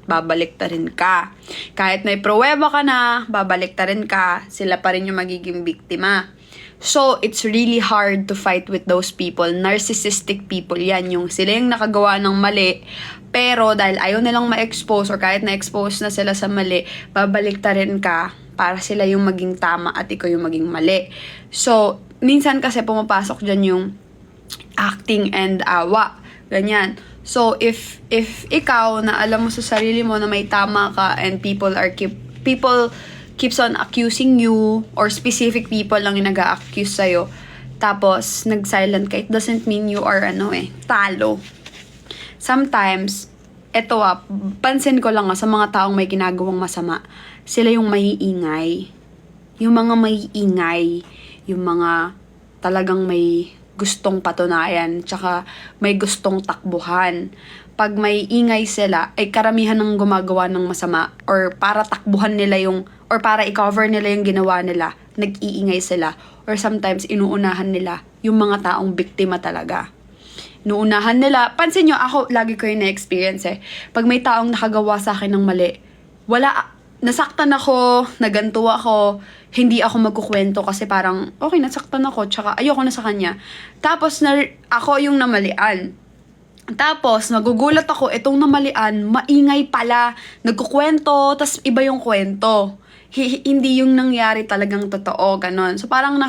babaliktarin ka. Kahit may pruweba ka na, babaliktarin ka, sila pa rin yung magiging biktima. So, it's really hard to fight with those people. Narcissistic people yan. Yung sila yung nakagawa ng mali, pero dahil ayaw nilang ma-expose or kahit na-expose na sila sa mali, babaliktarin ka para sila yung maging tama at ikaw yung maging mali. So, minsan kasi pumapasok dyan yung acting and awa. Ganyan. So, if ikaw na alam mo sa sarili mo na may tama ka and people keeps on accusing you or specific people lang yung nag-a-accuse sa'yo, tapos nag-silent ka, it doesn't mean you are talo. Sometimes, pansin ko lang sa mga taong may ginagawang masama, sila yung maiingay. Yung mga maiingay, yung mga talagang may gustong patunayan, tsaka may gustong takbuhan. Pag may ingay sila, ay karamihan ng gumagawa ng masama or para takbuhan nila or para i-cover nila yung ginawa nila, nag-iingay sila. Or sometimes, inuunahan nila yung mga taong biktima talaga. Inuunahan nila, pansin nyo, ako, lagi ko yung na-experience Pag may taong nakagawa sa akin ng mali, nasaktan ako, naganto ako, hindi ako magkukwento kasi parang, okay, nasaktan ako, tsaka ayoko na sa kanya. Tapos, ako yung namalian. Tapos, magugulat ako, itong namalian, maingay pala, nagkukwento, tas iba yung kwento. Hindi yung nangyari talagang totoo, ganon. So, parang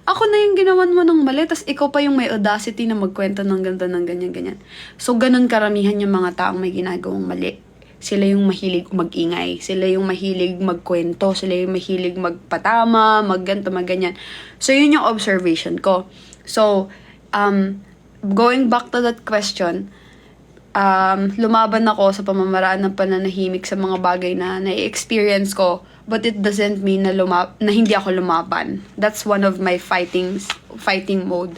ako na yung ginawan mo ng mali, tas ikaw pa yung may audacity na magkwento ng ganito, ng ganyan. So, ganon karamihan yung mga taong may ginagawang mali. Sila yung mahilig mag-ingay, sila yung mahilig magkwento, sila yung mahilig magpatama, magganto, magganyan. So, yun yung observation ko. So, going back to that question, lumaban ako sa pamamaraan ng pananahimik sa mga bagay na na-experience ko, but it doesn't mean na hindi ako lumaban. That's one of my fighting mode.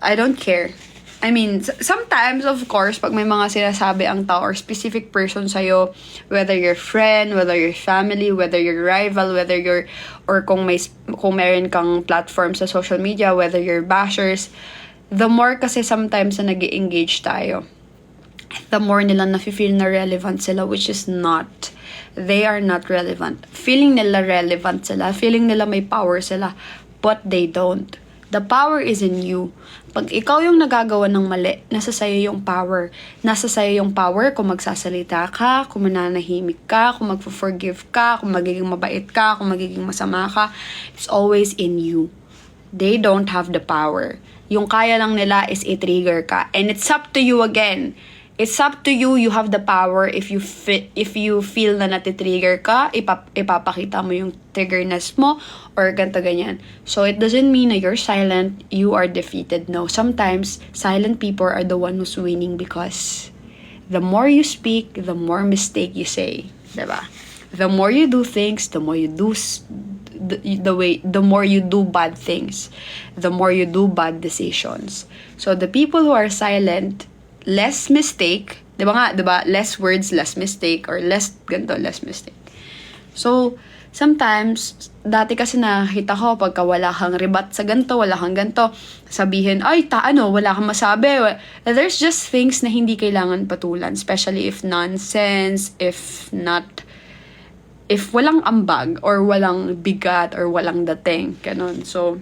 I don't care. I mean, sometimes, of course, pag may mga sinasabi ang tao or specific person sa'yo, whether your friend, whether your family, whether your rival, or kung meron kang platform sa social media, whether your bashers, the more kasi sometimes na nag-engage tayo, the more nila nafe-feel na relevant sila, which is not. They are not relevant. Feeling nila relevant sila, feeling nila may power sila, but they don't. The power is in you. Pag ikaw yung nagagawa ng mali, nasa sayo yung power. Nasa sayo yung power kung magsasalita ka, kung mananahimik ka, kung magpo-forgive ka, kung magiging mabait ka, kung magiging masama ka. It's always in you. They don't have the power. Yung kaya lang nila is i-trigger ka. And it's up to you again. It's up to you. You have the power. If you feel na natitrigger ka, ipapakita mo yung triggerness mo or ganto ganyan. So, it doesn't mean na you're silent, you are defeated. No. Sometimes, silent people are the one who's winning because the more you speak, the more mistake you say. Diba? The more you do things, the more you do the more you do bad things, the more you do bad decisions. So, the people who are silent, less mistake, diba? Less words, less mistake, or less ganito, less mistake. So, sometimes, dati kasi nakita ko, pagka wala kang ribat sa ganito, wala kang ganito, sabihin, ay, wala kang masabi. There's just things na hindi kailangan patulan, especially if nonsense, if walang ambag, or walang bigat, or walang dating, ganun. So,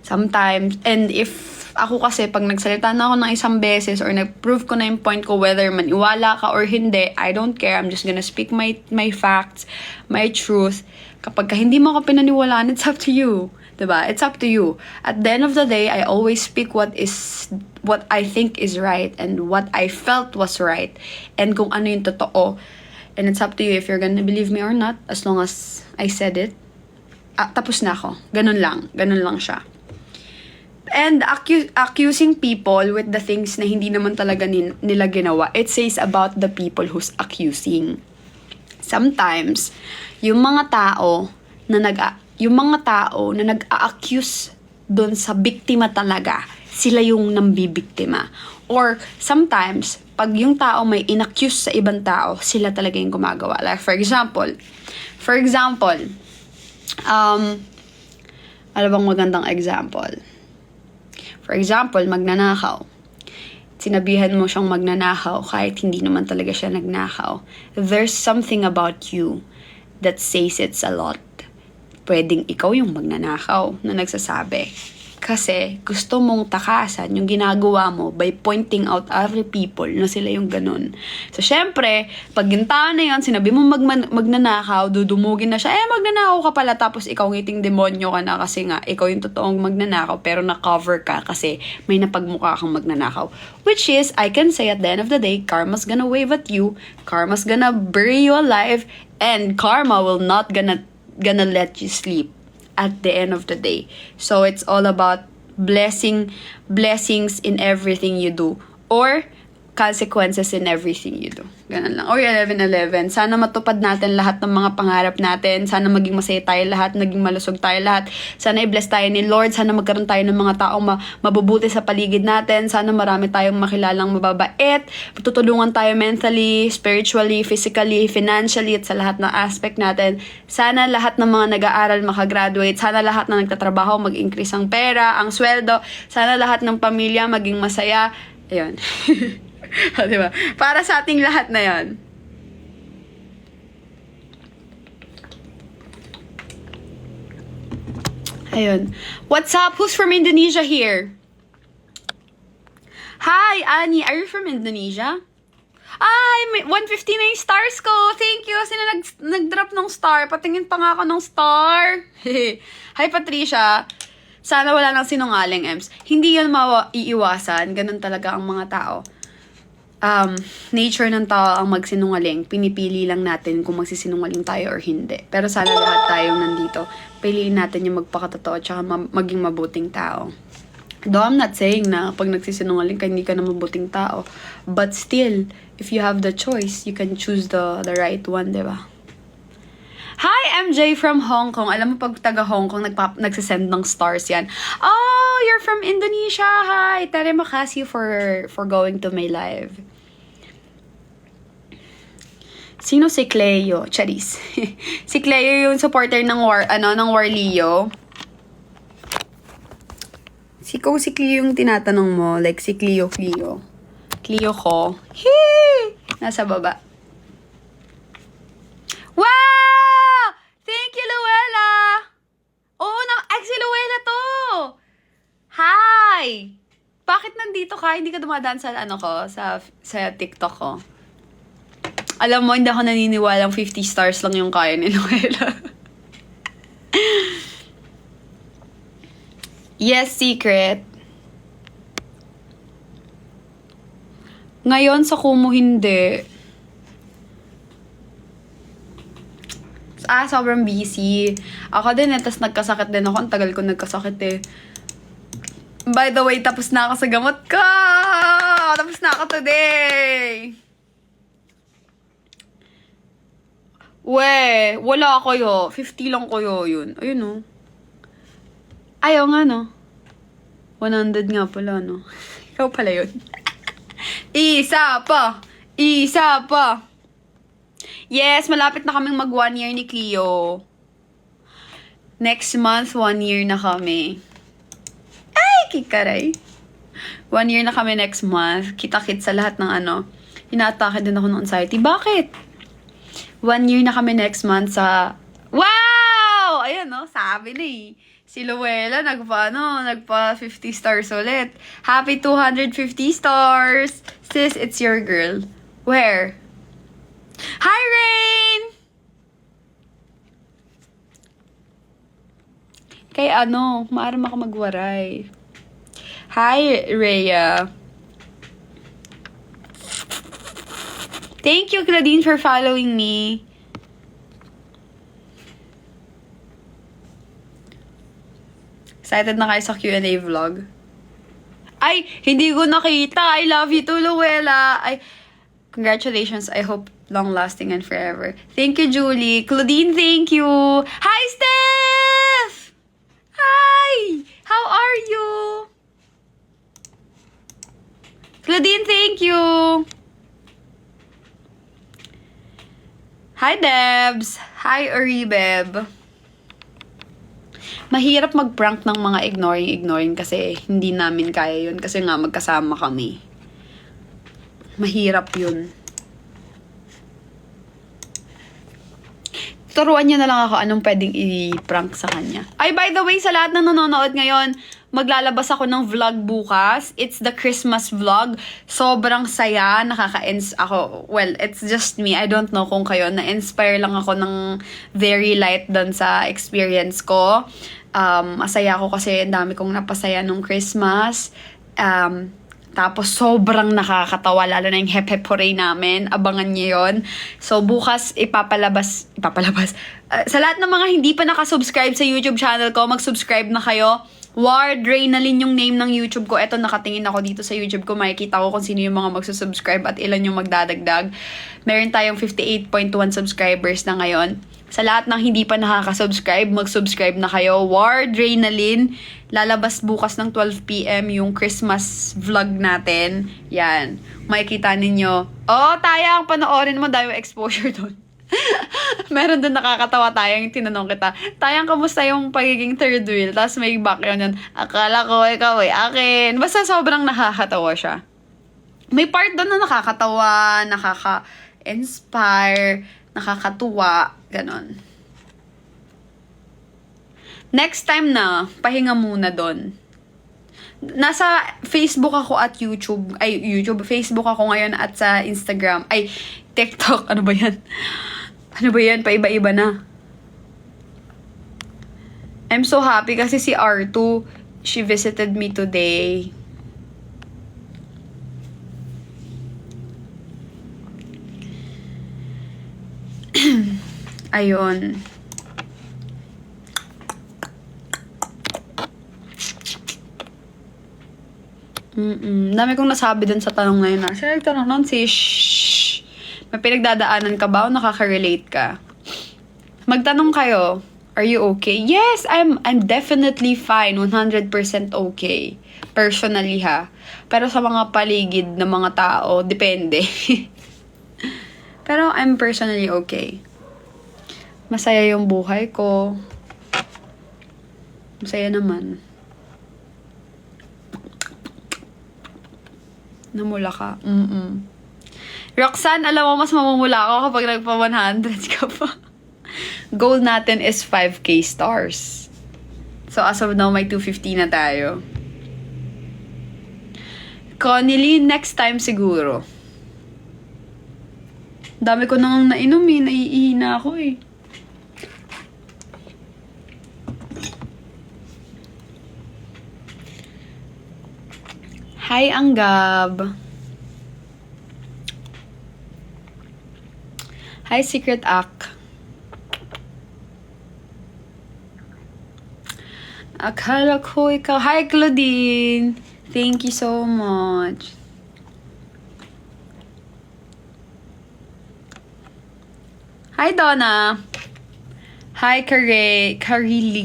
sometimes, and if ako kasi, pag nagsalita na ako ng isang beses or nag-prove ko na yung point ko, whether maniwala ka or hindi, I don't care. I'm just gonna speak my facts, my truth. Kapag hindi mo ako pinaniwalaan, it's up to you. Diba? It's up to you. At the end of the day, I always speak what I think is right and what I felt was right and kung ano yung totoo. And it's up to you if you're gonna believe me or not, as long as I said it. Tapos na ako. Ganun lang siya. And accusing people with the things na hindi naman talaga nila ginawa, it says about the people who's accusing. Sometimes, yung mga tao na nag-a-accuse doon sa biktima talaga, sila yung nambibiktima. Or sometimes, pag yung tao may inaccuse sa ibang tao, sila talaga yung gumagawa. Like, for example, ano bang magandang example? For example, magnanakaw. sinabihan mo siyang magnanakaw kahit hindi naman talaga siya nagnakaw. There's something about you that says it's a lot. Pwedeng ikaw yung magnanakaw na nagsasabi. Kasi gusto mong takasan yung ginagawa mo by pointing out other people na sila yung ganun. So, syempre, pag yung tao na yun, sinabi mo magnanakaw, dudumugin na siya, magnanakaw ka pala, tapos ikaw ngiting demonyo ka na kasi nga, ikaw yung totoong magnanakaw, pero na-cover ka kasi may napagmukha kang magnanakaw. Which is, I can say at the end of the day, karma's gonna wave at you, karma's gonna bury you alive, and karma will not gonna let you sleep at the end of the day. So it's all about blessings in everything you do, or consequences in everything you do. Ganun lang. Or 11-11. Sana matupad natin lahat ng mga pangarap natin. Sana maging masaya tayo lahat, naging malusog tayo lahat. Sana i-bless tayo ni Lord. Sana magkaroon tayo ng mga taong mabubuti sa paligid natin. Sana marami tayong makilalang mababait. Tutulungan tayo mentally, spiritually, physically, financially, at sa lahat ng aspect natin. Sana lahat ng mga nag-aaral makagraduate. Sana lahat na nagtatrabaho mag-increase ang pera, ang sweldo. Sana lahat ng pamilya maging masaya. Ayun. Diba? Para sa ating lahat na yon. Ayun. What's up? Who's from Indonesia here? Hi, Annie. Are you from Indonesia? Ay, may 159 stars ko. Thank you. Sino nag-drop ng star? Patingin pa nga ako ng star. Hi, Patricia. Sana wala nang sinungaling, Ems. Hindi yan iiwasan. Ganun talaga ang mga tao. Nature ng tao ang magsinungaling. Pinipili lang natin kung magsisinungaling tayo or hindi. Pero sana lahat tayong nandito, piliin natin yung magpakatotoo at saka maging mabuting tao. Though I'm not saying na pag nagsisinungaling ka, hindi ka na mabuting tao. But still, if you have the choice, you can choose the right one, diba? Hi, MJ from Hong Kong. Alam mo, pag taga Hong Kong, nagsisend ng stars yan. Oh, you're from Indonesia. Hi. Terima kasih for going to my live. Sino si Cleo? Charis. Si Cleo yung supporter ng Warlio. Kung si Cleo yung tinatanong mo, like si Cleo ko. Hee! Nasa baba. Wow! Thank you, Luella! Oo, si Luella to! Hi! Bakit nandito ka? Hindi ka dumadaan sa sa TikTok ko. Alam mo, hindi ako naniniwalang 50 stars lang yung kaya ni Luella. Yes, secret. Ngayon sa Kumu hindi. Sobrang busy. Ako din tas nagkasakit din ako. Ang tagal ko nagkasakit eh. By the way, tapos na ako sa gamot ko! Tapos na ako today! Wala kayo. 50 lang kayo yun. Ayun oh. Ayaw nga no. 100 nga pala no. Ikaw pala yun. Isa pa! Yes, malapit na kaming mag 1 year ni Cleo. Next month, 1 year na kami. Ay, kikaray. 1 year na kami next month. Kita-kit sa lahat ng Inaatake din ako ng anxiety. Bakit? 1 year na kami next month sa... Wow! Ayan no, sabi na eh. Si Luella nagpa 50 stars ulit. Happy 250 stars! Sis, it's your girl. Where? Hi, Rain! Kay maaari maka magwaray. Hi, Rhea. Thank you, Claudine, for following me. Excited na kayo sa Q&A vlog? Ay, hindi ko nakita. I love you too, Luella. Congratulations. I hope long-lasting and forever. Thank you, Julie. Claudine, thank you. Hi, Steph! Hi! How are you? Claudine, thank you. Hi, Debs. Hi, Uribeb. Mahirap mag-prank ng mga ignoring kasi hindi namin kaya yun kasi nga magkasama kami. Mahirap yun. Turuan niya na lang ako anong pwedeng i-prank sa kanya. Ay, by the way, sa lahat ng nanonood ngayon, maglalabas ako ng vlog bukas. It's the Christmas vlog. Sobrang saya, ako. Well, it's just me. I don't know kung kayo. Na-inspire lang ako ng very light doon sa experience ko. Masaya ako kasi ang dami kong napasaya nung Christmas. Tapos sobrang nakakatawa, lalo na yung Hep Hep Hooray namin. Abangan niyo yun. So bukas ipapalabas. Sa lahat ng mga hindi pa nakasubscribe sa YouTube channel ko, mag-subscribe na kayo. Ward Reynalyn yung name ng YouTube ko. Eto, nakatingin ako dito sa YouTube ko. Makikita ko kung sino yung mga magsusubscribe at ilan yung magdadagdag. Meron tayong 58.1 subscribers na ngayon. Sa lahat ng hindi pa nakaka-subscribe, mag-subscribe na kayo. Ward Reynalyn. Lalabas bukas ng 12 PM yung Christmas vlog natin. Yan. Makikita ninyo. Oh, Tayang, panoorin mo. Dahil exposure doon. Meron doon nakakatawa, Tayang. Tinanong kita, Tayang, kamusta yung pagiging third wheel? Tapos may background yun. Akala ko ikaw ay akin. Basta sobrang nakakatawa siya. May part doon na nakakatawa, nakaka-inspire, nakakatuwa. Ganon. Next time na, pahinga muna doon. Nasa Facebook ako at Facebook ako ngayon at sa Instagram. Ay, TikTok. Ano ba yan? Paiba-iba na. I'm so happy kasi si R2, she visited me today. Ayun. Dami kong nasabi dun sa tanong na yun. Sino nagtanong nun? May pinagdadaanan ka ba o nakaka-relate ka? Magtanong kayo, are you okay? Yes, I'm definitely fine. 100% okay. Personally ha. Pero sa mga paligid ng mga tao, depende. Pero I'm personally okay. Masaya yung buhay ko. Masaya naman. Namula ka. Roxanne, alam mo, mas mamumula ako kapag nagpa-100 ka pa. Goal natin is 5K stars. So, as of now, may 250 na tayo. Connie, next time siguro. Dami ko nang nainom eh. Naiihina ako eh. Hi, Anggab. Hi, Secret Ak. Akala ko ikaw. Hi, Claudine. Thank you so much. Hi, Donna. Hi, Karili.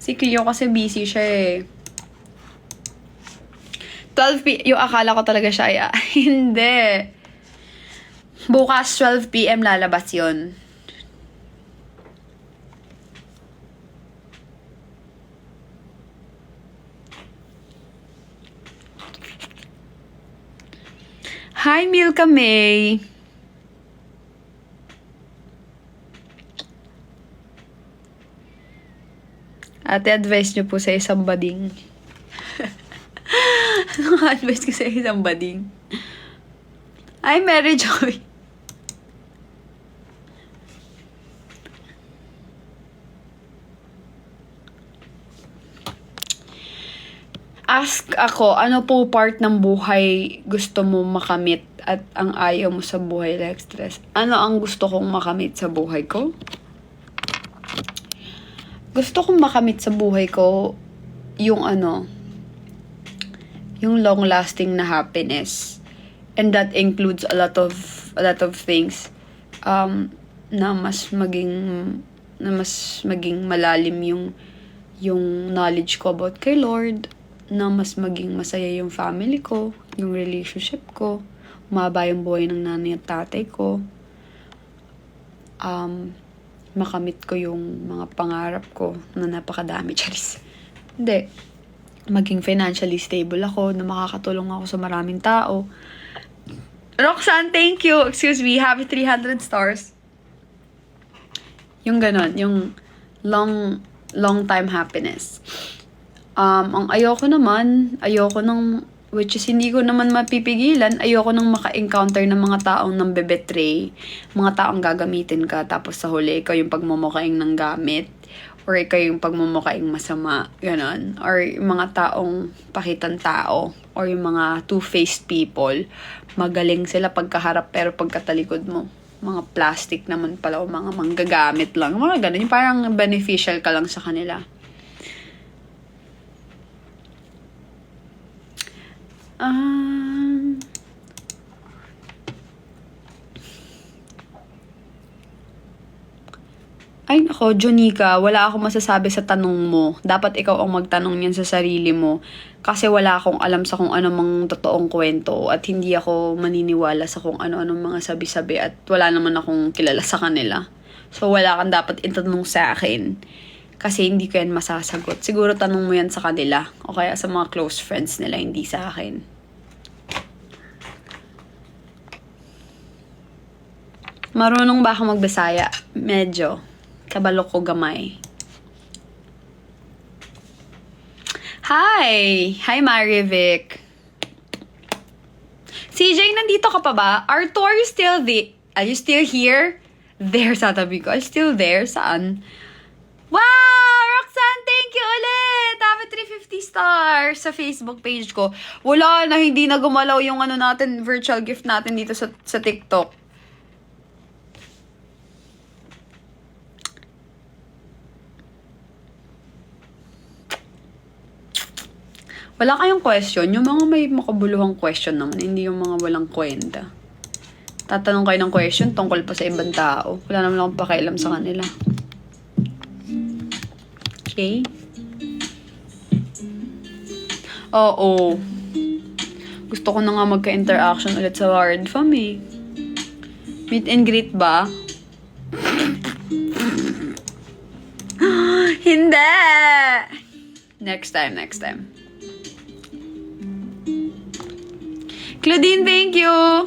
Si Cleo kasi busy siya eh. 12 p.m. Yung akala ko talaga siya ay hindi. Bukas 12 p.m. lalabas yun. Hi, Milka May. Ate, advice niyo po sa isang bading. Anong advice ko sa isang bading? Ay, Mary Joy. Ask ako, ano po part ng buhay gusto mo makamit at ang ayaw mo sa buhay like stress? Ano ang gusto kong makamit sa buhay ko? Gusto kong makamit sa buhay ko yung yung long-lasting na happiness. And that includes a lot of things na mas maging malalim yung knowledge ko about kay Lord, na mas maging masaya yung family ko, yung relationship ko, umaba yung buhay ng nanay at tatay ko, makamit ko yung mga pangarap ko na napakadami, charis. Hindi. maging financially stable ako, na makakatulong ako sa maraming tao. Roxanne, thank you. Excuse me, happy 300 stars. Yung ganon, yung long time happiness. Ang ayoko ng, which is hindi ko naman mapipigilan, ayoko nang maka-encounter ng mga taong nang bebetray, mga taong gagamitin ka, tapos sa huli, ikaw yung pagmumukhaing ng gamit, or ikaw yung pagmumukhaing masama, ganon. Or yung mga taong pakitang tao, or yung mga two-faced people, magaling sila pagkaharap pero pagkatalikod mo, mga plastic naman pala o mga manggagamit lang, mga ganon, yung parang beneficial ka lang sa kanila. Ay nako, Jonica, wala akong masasabi sa tanong mo. Dapat ikaw ang magtanong niyan sa sarili mo. Kasi wala akong alam sa kung ano mang totoong kwento. At hindi ako maniniwala sa kung ano-anong mga sabi-sabi. At wala naman akong kilala sa kanila. So wala kang dapat itanong sa akin. Kasi hindi ko yan masasagot. Siguro tanong mo yan sa kanila. O kaya sa mga close friends nila, hindi sa akin. Marunong ba ako magbisaya? Medyo. Kabalo ko gamay. Hi! Hi, Marivic. CJ, nandito ka pa ba? Arthur, are you still here? There, satabi ko. Are you still there? Saan? Wow! Roxanne, thank you ulit! Happy 350 stars sa Facebook page ko. Wala na, hindi na gumalaw yung natin, virtual gift natin dito sa TikTok. Wala kayong question? Yung mga may makabuluhang question naman, hindi yung mga walang kwenta. Tatanong kayo ng question tungkol pa sa ibang tao. Wala naman akong pakialam sa kanila. Okay? Oo. Gusto ko na nga magka-interaction ulit sa Ward Fam eh. Meet and greet ba? Hindi! Next time. Claudine, thank you!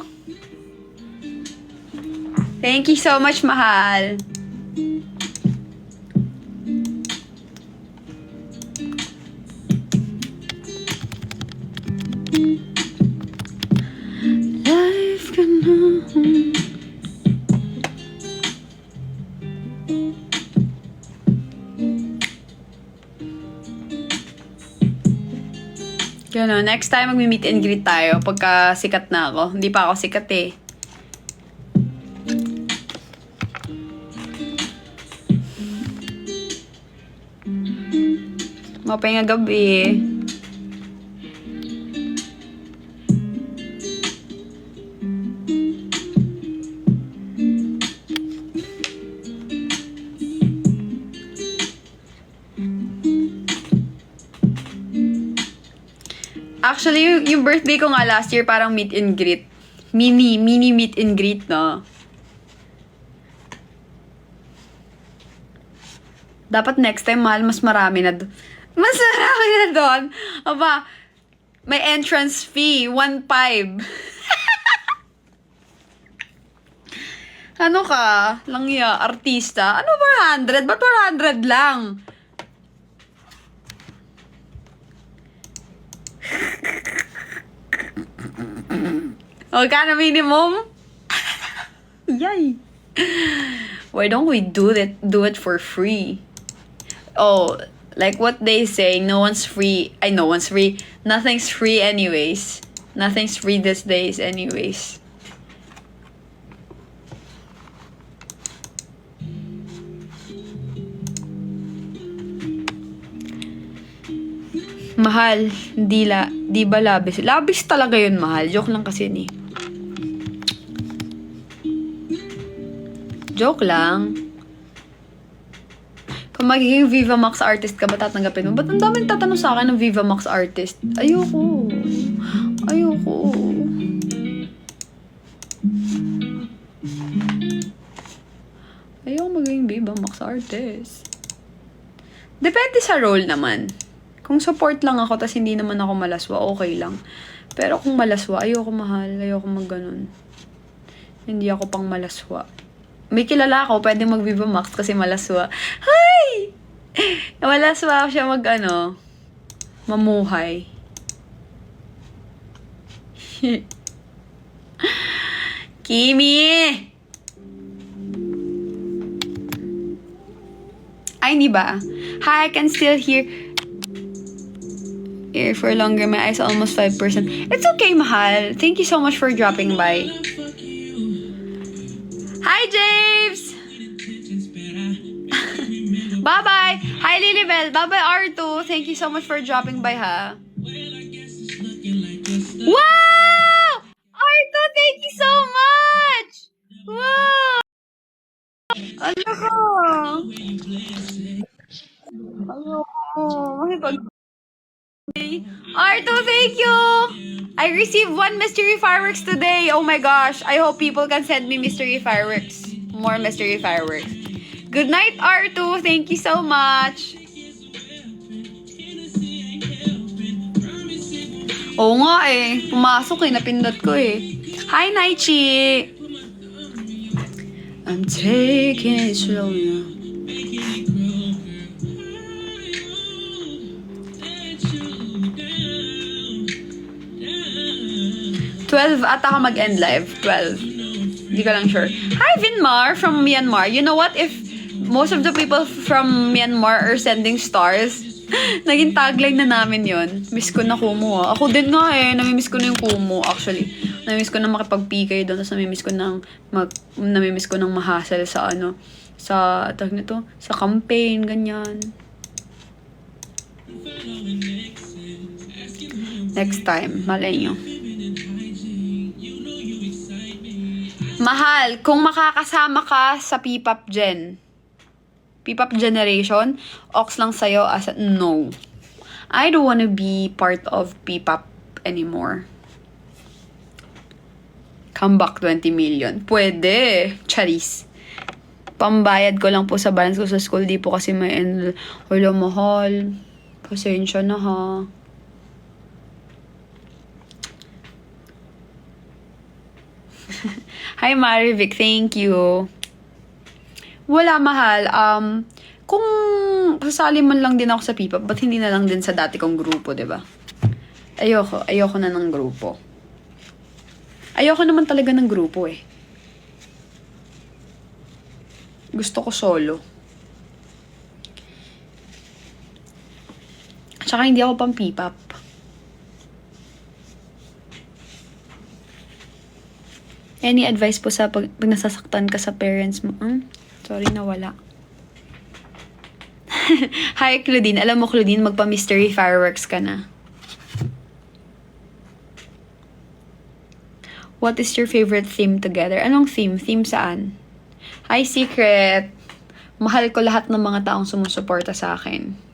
Thank you so much, mahal. Life can Gano, next time mag-meet and greet tayo pagka sikat na ako. Hindi pa ako sikat eh. Mapahinga gabi. Actually, yung birthday ko nga last year, parang meet and greet. Mini meet and greet, no? Dapat next time, mahal, mas marami na doon. Mas marami na doon. Aba, may entrance fee, 1.5. Ano ka? Langya, artista? Ano 400? Ba't 400 lang? Magkano minimum? Yay! Why don't we do it for free? Oh, like what they say, no one's free. No one's free. Nothing's free anyways. Nothing's free these days anyways. Mahal, di ba labis? Labis talaga yun, mahal. Joke lang kasi yun eh. Joke lang. Kung magiging Viva Max artist ka, ba tatanggapin mo? Ba't ang daming tatanong sa akin ng Viva Max artist? Ayoko. Ayoko magiging Viva Max artist. Depende sa role naman. Kung support lang ako, tas hindi naman ako malaswa, okay lang. Pero kung malaswa, ayoko mahal. Ayoko magganon. Hindi ako pang malaswa. May kilala ako, pwede mag-Viva Max kasi malaswa. Hay! Malaswa siya mamuhay. Kimi! Ay, hindi ba? Hi, I can still hear for longer. My eyes are almost 5%. It's okay, mahal. Thank you so much for dropping by. Hi, James! Bye-bye! Hi, Lilibel! Bye-bye, R2! Thank you so much for dropping by, ha? Wow! R2, thank you so much! Wow! Ano ka? R2, thank you! I received 1 mystery fireworks today. Oh my gosh. I hope people can send me mystery fireworks. More mystery fireworks. Good night, R2. Thank you so much. Oo nga eh. Pumasok eh. Napindot ko eh. Hi, Naichi. I'm taking it slow now. $12 ata ka mag-end live. 12. Hindi ka lang sure. Hi, Vinmar from Myanmar. You know what? If most of the people from Myanmar are sending stars, naging tagline na namin yon. Miss ko na Kumu. Ako din nga eh. Namimiss ko na yung Kumu actually. Namimiss ko na makipag-PK doon. Tapos namimiss ko ng mahasal sa tawag nito, sa campaign, ganyan. Next time, malay nyo. Mahal, kung makakasama ka sa P-pop generation, ox lang sa'yo as no. I don't wanna be part of P-pop anymore. Come back 20 million. Pwede. Charis. Pambayad ko lang po sa balance ko sa school. Di po kasi may Wala, mahal. Pasensya na ha. Hi, Marivic. Thank you. Wala, mahal. Kung sasali man lang din ako sa P-pop, ba't hindi na lang din sa dati kong grupo, diba? Ayoko na ng grupo. Ayoko naman talaga ng grupo eh. Gusto ko solo. Tsaka hindi ako pang P-pop. Any advice po sa pag nasasaktan ka sa parents mo? Sorry na wala. Hi, Claudine. Alam mo, Claudine, magpa-mystery fireworks ka na. What is your favorite theme together? Anong theme? Theme saan? Hi, Secret. Mahal ko lahat ng mga taong sumusuporta sa akin.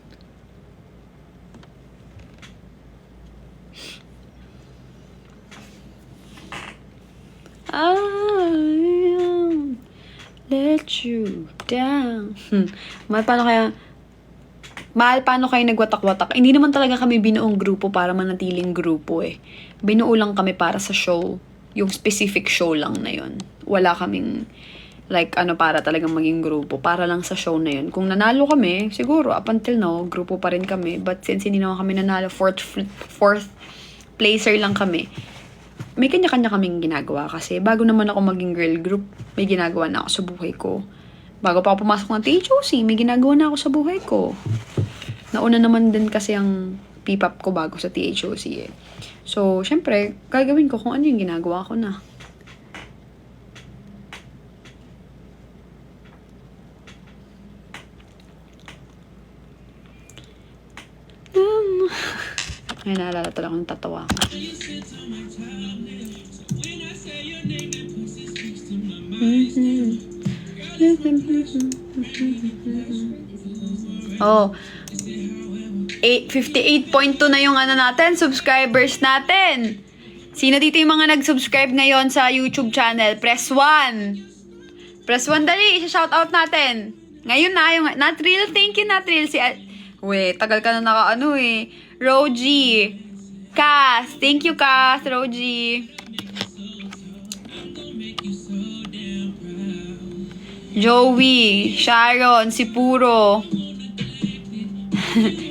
I'll let you down. Mahal, paano kayo nagwatak-watak? Hindi naman talaga kami binuong grupo para manatiling grupo eh. Binuo lang kami para sa show. Yung specific show lang na yun. Wala kaming, para talagang maging grupo. Para lang sa show na yun. Kung nanalo kami, siguro, up until now, grupo pa rin kami. But since hindi naman kami nanalo, fourth placer lang kami. May kanya-kanya kaming ginagawa kasi bago naman ako maging girl group, may ginagawa na ako sa buhay ko. Bago pa ako pumasok ng THOC, may ginagawa na ako sa buhay ko. Nauna naman din kasi ang P-pop ko bago sa THOC eh. So, syempre, gagawin ko kung ano yung ginagawa ko na. Ay, naalala talaga ng tatawa ko. Oh, 58.2 na yung natin, subscribers natin. Sino dito yung mga nag-subscribe ngayon sa YouTube channel? Press 1. Press 1 dali, isa-shoutout natin. Ngayon na yung Natril, thank you Natril. Wait, tagal ka na naka-ano eh. Roji. Cass. Thank you, Cass. Roji. Joey. Sharon. Si Puro.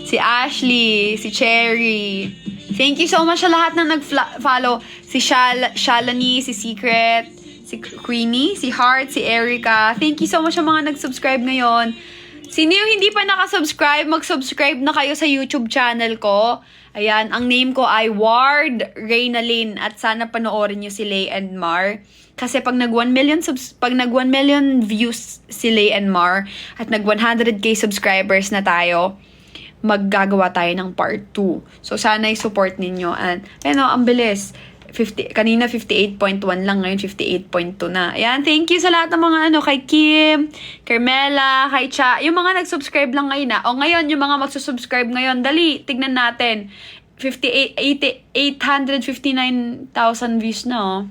Si Ashley. Si Cherry. Thank you so much sa lahat na nag-follow. Si Shalani. Si Secret. Si Queenie. Si Heart. Si Erica. Thank you so much sa mga nag-subscribe ngayon. Sino yung hindi pa nakasubscribe, mag-subscribe na kayo sa YouTube channel ko. Ayan, ang name ko ay Ward Reynalyn at sana panoorin niyo si Lay and Mar. Kasi pag nag 1 million views si Lay and Mar at nag 100k subscribers na tayo, maggagawa tayo ng part 2. So sana i-support ninyo. And ang bilis. Kanina 58.1 lang, ngayon 58.2 na. Ayan, thank you sa lahat ng mga kay Kim, Carmela, kay Cha. Yung mga nag-subscribe lang ngayon na. O ngayon, yung mga magsusubscribe ngayon, dali, tignan natin. 859,000 views na, oh.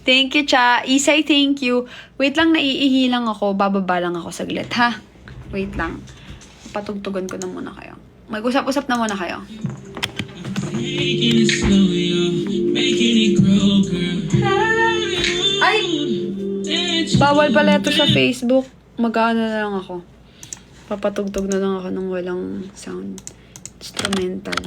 Thank you, Cha. Isay, thank you. Wait lang, naiihi lang ako. Bababa lang ako saglit, ha? Wait lang. Patugtugan ko na muna kayo. Mag-usap-usap na muna kayo. Ay! Bawal pala ito sa Facebook. Mag-ano na lang ako. Papatugtog na lang ako ng walang sound. Instrumental.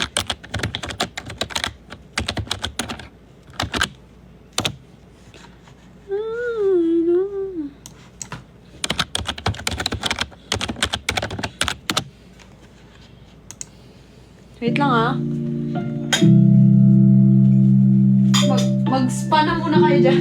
Wait lang, ha? Mag-spa na muna kayo dyan.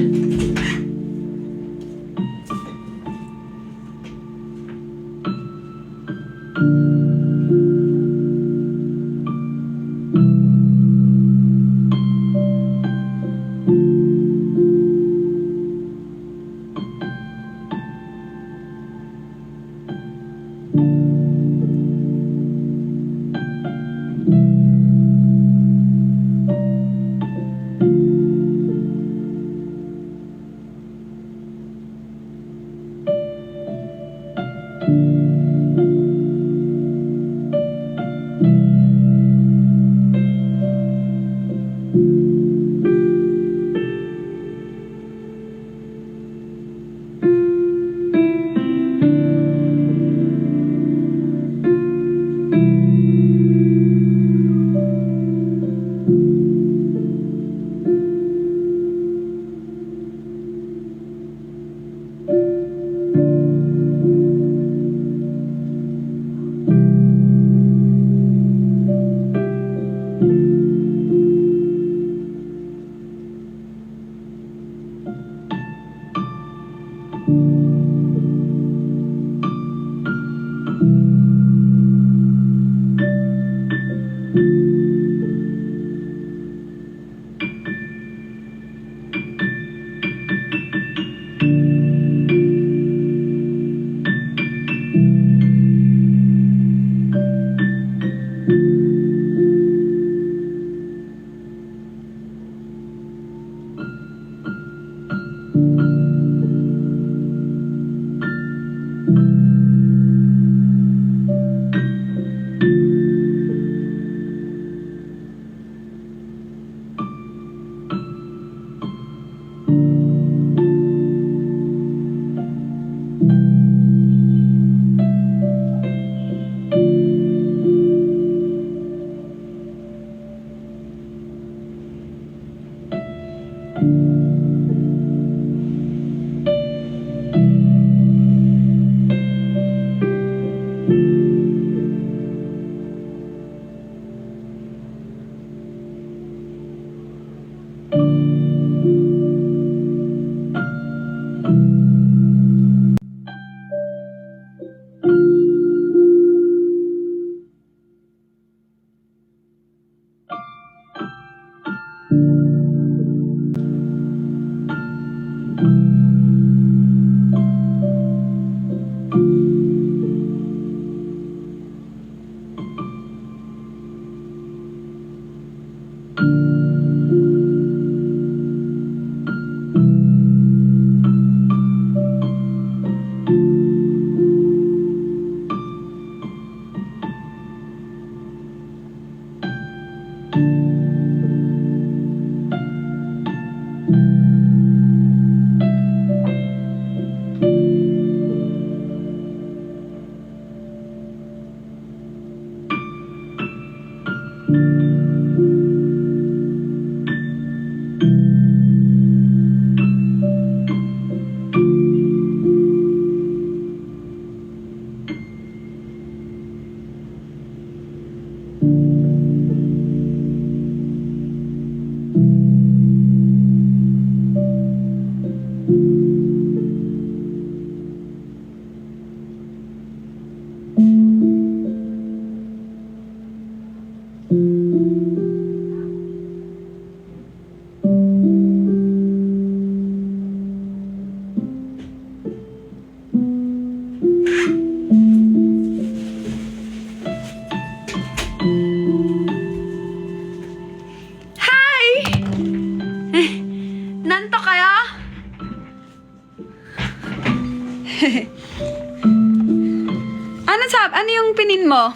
Ano yung pinin mo?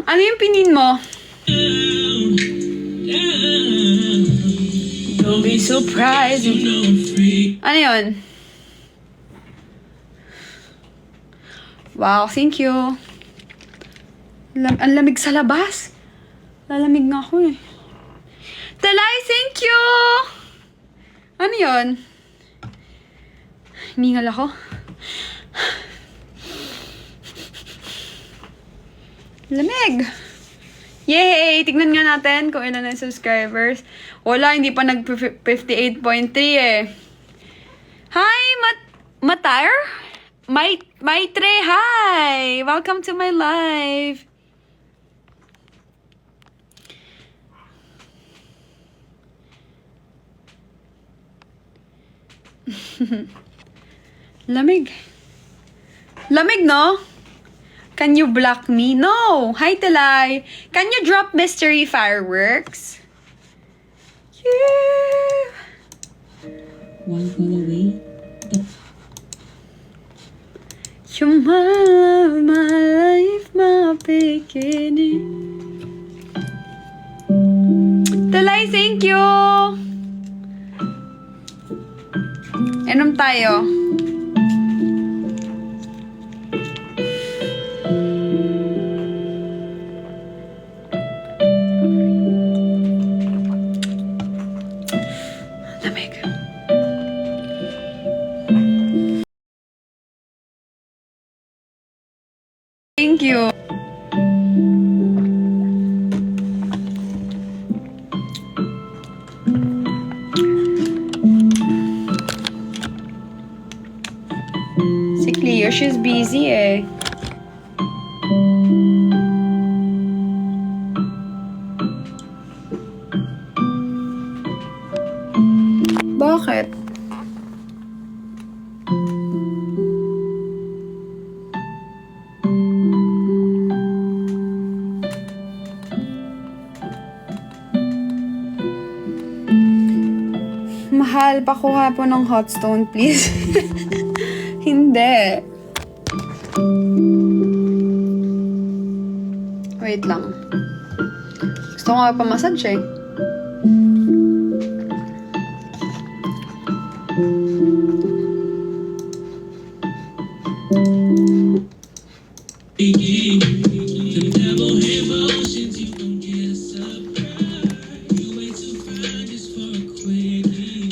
Ano yung pinin mo? Don't be surprised. Ano yun? Wow, thank you. Ang lamig sa labas. Lalamig nga ako eh. Talay, thank you! Ano yun? Hiningal ako. Lamig! Yay! Tignan nga natin kung ilan ang subscribers. Wala, hindi pa nag 58.3 eh. Hi, Matar? Maitre, hi! Welcome to my live. Lamig. Lamig, no? Can you block me? No! Hi, Talay! Can you drop mystery fireworks? Yeah! One call away. You're my love, my life, my beginning. Talay, thank you! Inom tayo. Lamig. Thank you. Si Cleo, she's busy eh. Bakit? Mahal, pakuha po ng hot stone, please. Hindi. Wait lang. Gusto ko nga pa-massage eh.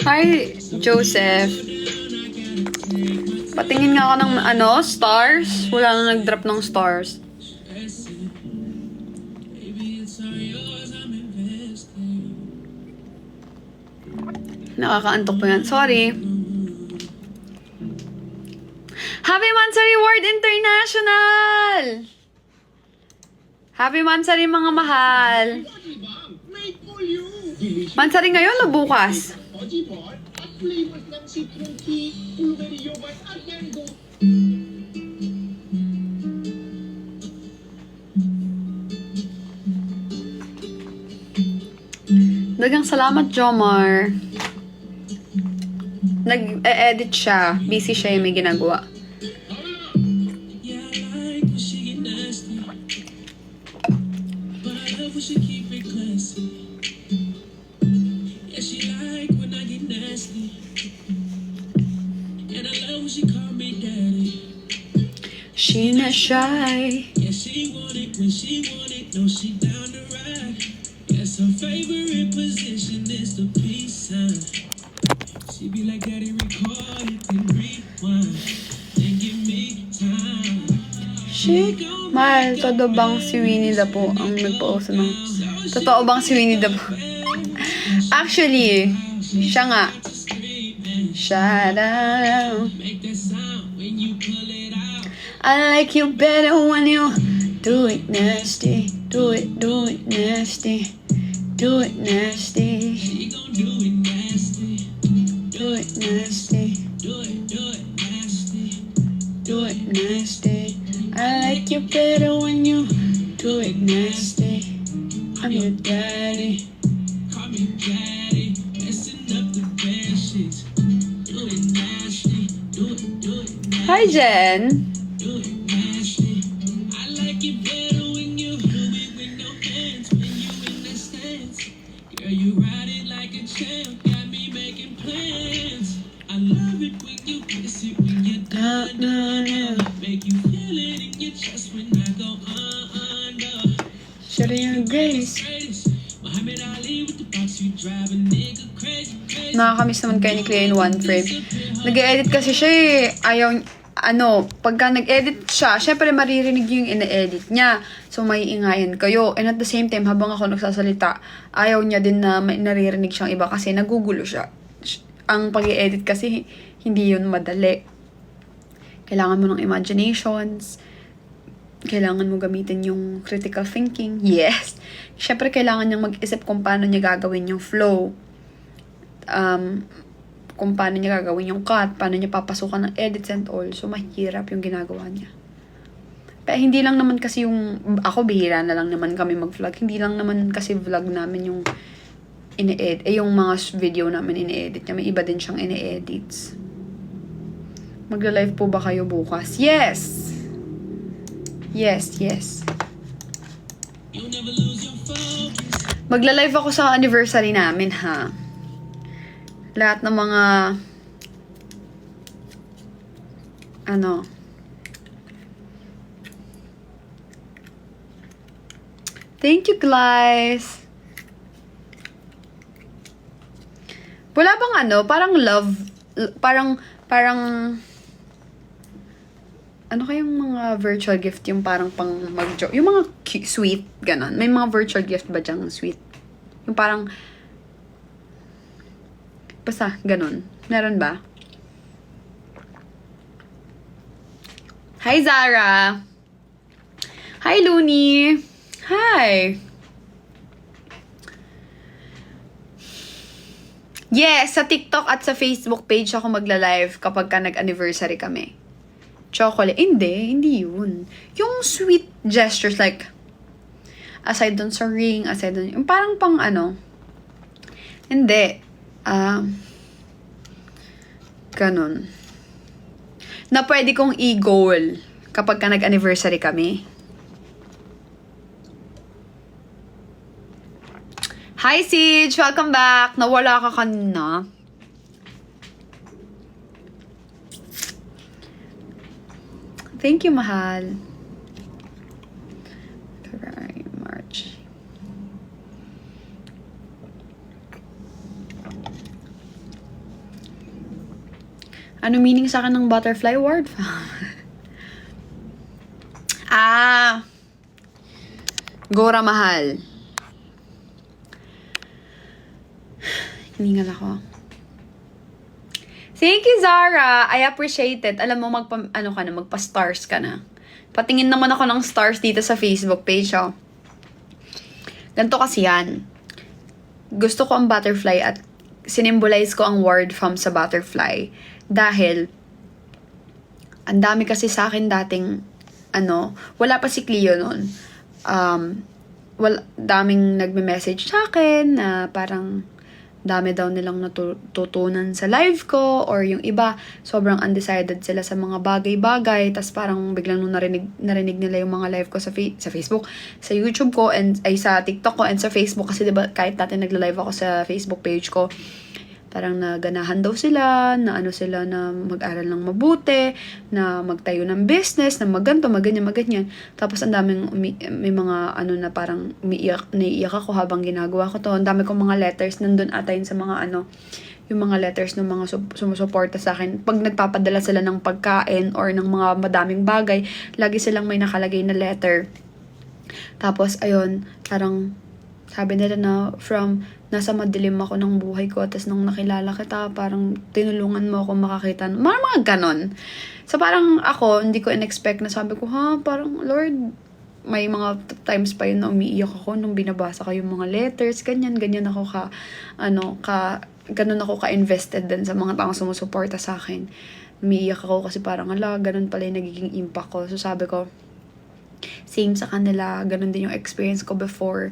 Hi, Joseph. Patingin nga ako ng stars. Wala na nag-drop ng stars. Nakakaantok po yan. Sorry. Happy Mansari World International! Happy Mansari mga mahal! Mansari ngayon o bukas? Dagang salamat, Jomar. Nag-edit siya. Busy siya yung may ginagawa. She not shy. Yeah, she want it when she want it. No, she down to ride. Guess her favorite position is the peace sign. She be like, Daddy, record it and rewind. Then give me time. Mahal, todo bang si Winnie the Pooh ang nagpa-uso ng... Totoo bang si Winnie the Pooh? Actually, siya nga. Shout out. Make that sound when you pull it out. I like you better when you do it nasty. Do it nasty. Do it nasty. She gon' do it nasty. Do it nasty. Do it nasty. Do it nasty. I like you better when you do it nasty. I'm your daddy. Call me daddy. Messing up the bad shit. Do it nasty. Do it nasty. Hi, Jen. do it nasty. I like it better when you do it with no hands. When you in that stance, girl, you ride it like a champ. Got me making plans. I love it when you kiss it when you're done. Make you feel it in your chest when I go under. Shut your grace. Muhammad Ali with the box, you drive a nigga crazy, crazy. Nakakamiss naman kayo ni Clea in one frame. Nag-edit kasi siya eh. Ayaw, pagka nag-edit siya, syempre maririnig yung ina-edit niya. So, may ingayan kayo. And at the same time, habang ako nagsasalita, ayaw niya din na may naririnig siyang iba kasi nagugulo siya. Ang pag-edit kasi, hindi yun madali. Kailangan mo ng imaginations. Kailangan mo gamitin yung critical thinking. Yes! Syempre, kailangan niyang mag-isip kung paano niya gagawin yung flow. Kung paano niya gagawin yung cut, paano niya papasukan ng edits and all. So, mahirap yung ginagawa niya. Pero hindi lang naman kasi yung, ako bihira na lang naman kami mag-vlog. Hindi lang naman kasi vlog namin yung ine-edit, yung mga video namin ine-edit niya. May iba din siyang ine-edits. Magla-live po ba kayo bukas? Yes! Yes, yes. You never lose your focus. Magla-live ako sa anniversary namin, ha? Lahat ng mga Thank you, guys. Wala bang parang love, parang ano kayang mga virtual gift yung parang pang mag-joke? Yung mga sweet, ganon. May mga virtual gift ba dyang sweet? Yung parang, basta, ganon. Meron ba? Hi, Zara! Hi, Looney! Hi! Yes, sa TikTok at sa Facebook page ako magla-live kapag ka nag-anniversary kami. Chocolate. Hindi yun. Yung sweet gestures, like, aside dun sa ring, aside dun, yung parang pang hindi. Ganon. Na pwede kong i-goal kapag ka nag-anniversary kami. Hi, Siege! Welcome back! Nawala ka kanina. Thank you, mahal. February, March. Ano meaning sa akin ng butterfly word? Gora, mahal. Hiningal ako. Thank you, Zara. I appreciate it. Alam mo, magpa-stars ka na. Patingin naman ako ng stars dito sa Facebook page, oh. Ganito kasi yan. Gusto ko ang butterfly at sinimbolize ko ang word from sa butterfly. Dahil, ang dami kasi sa akin dating, wala pa si Cleo nun. Daming nagme-message sa akin na parang, dami daw nilang natutunan sa live ko, or yung iba, sobrang undecided sila sa mga bagay-bagay, tas parang biglang nung narinig nila yung mga live ko sa Facebook, sa YouTube ko, and ay sa TikTok ko, and sa Facebook, kasi diba kahit dati nagla-live ako sa Facebook page ko, parang naganahan daw sila, na na mag-aral ng mabuti, na magtayo ng business, na maganto, maganyan. Tapos ang daming may mga na parang naiiyak ako habang ginagawa ko to. Ang dami kong mga letters nandun ata yun sa mga yung mga letters ng mga sumusuporta sa akin. Pag nagpapadala sila ng pagkain or ng mga madaming bagay, lagi silang may nakalagay na letter. Tapos ayun, parang sabi nila na nasa madilim ako ng buhay ko, tapos nung nakilala kita, parang tinulungan mo ako makakita. Mga ganon. So parang ako, hindi ko in-expect na sabi ko, parang Lord, may mga times pa yun na umiiyak ako nung binabasa ko yung mga letters, ganyan ako ganun ako ka-invested din sa mga taong sumusuporta sa akin. Umiiyak ako kasi parang, ganun pala yung nagiging impact ko. So sabi ko, same sa kanila, ganun din yung experience ko before.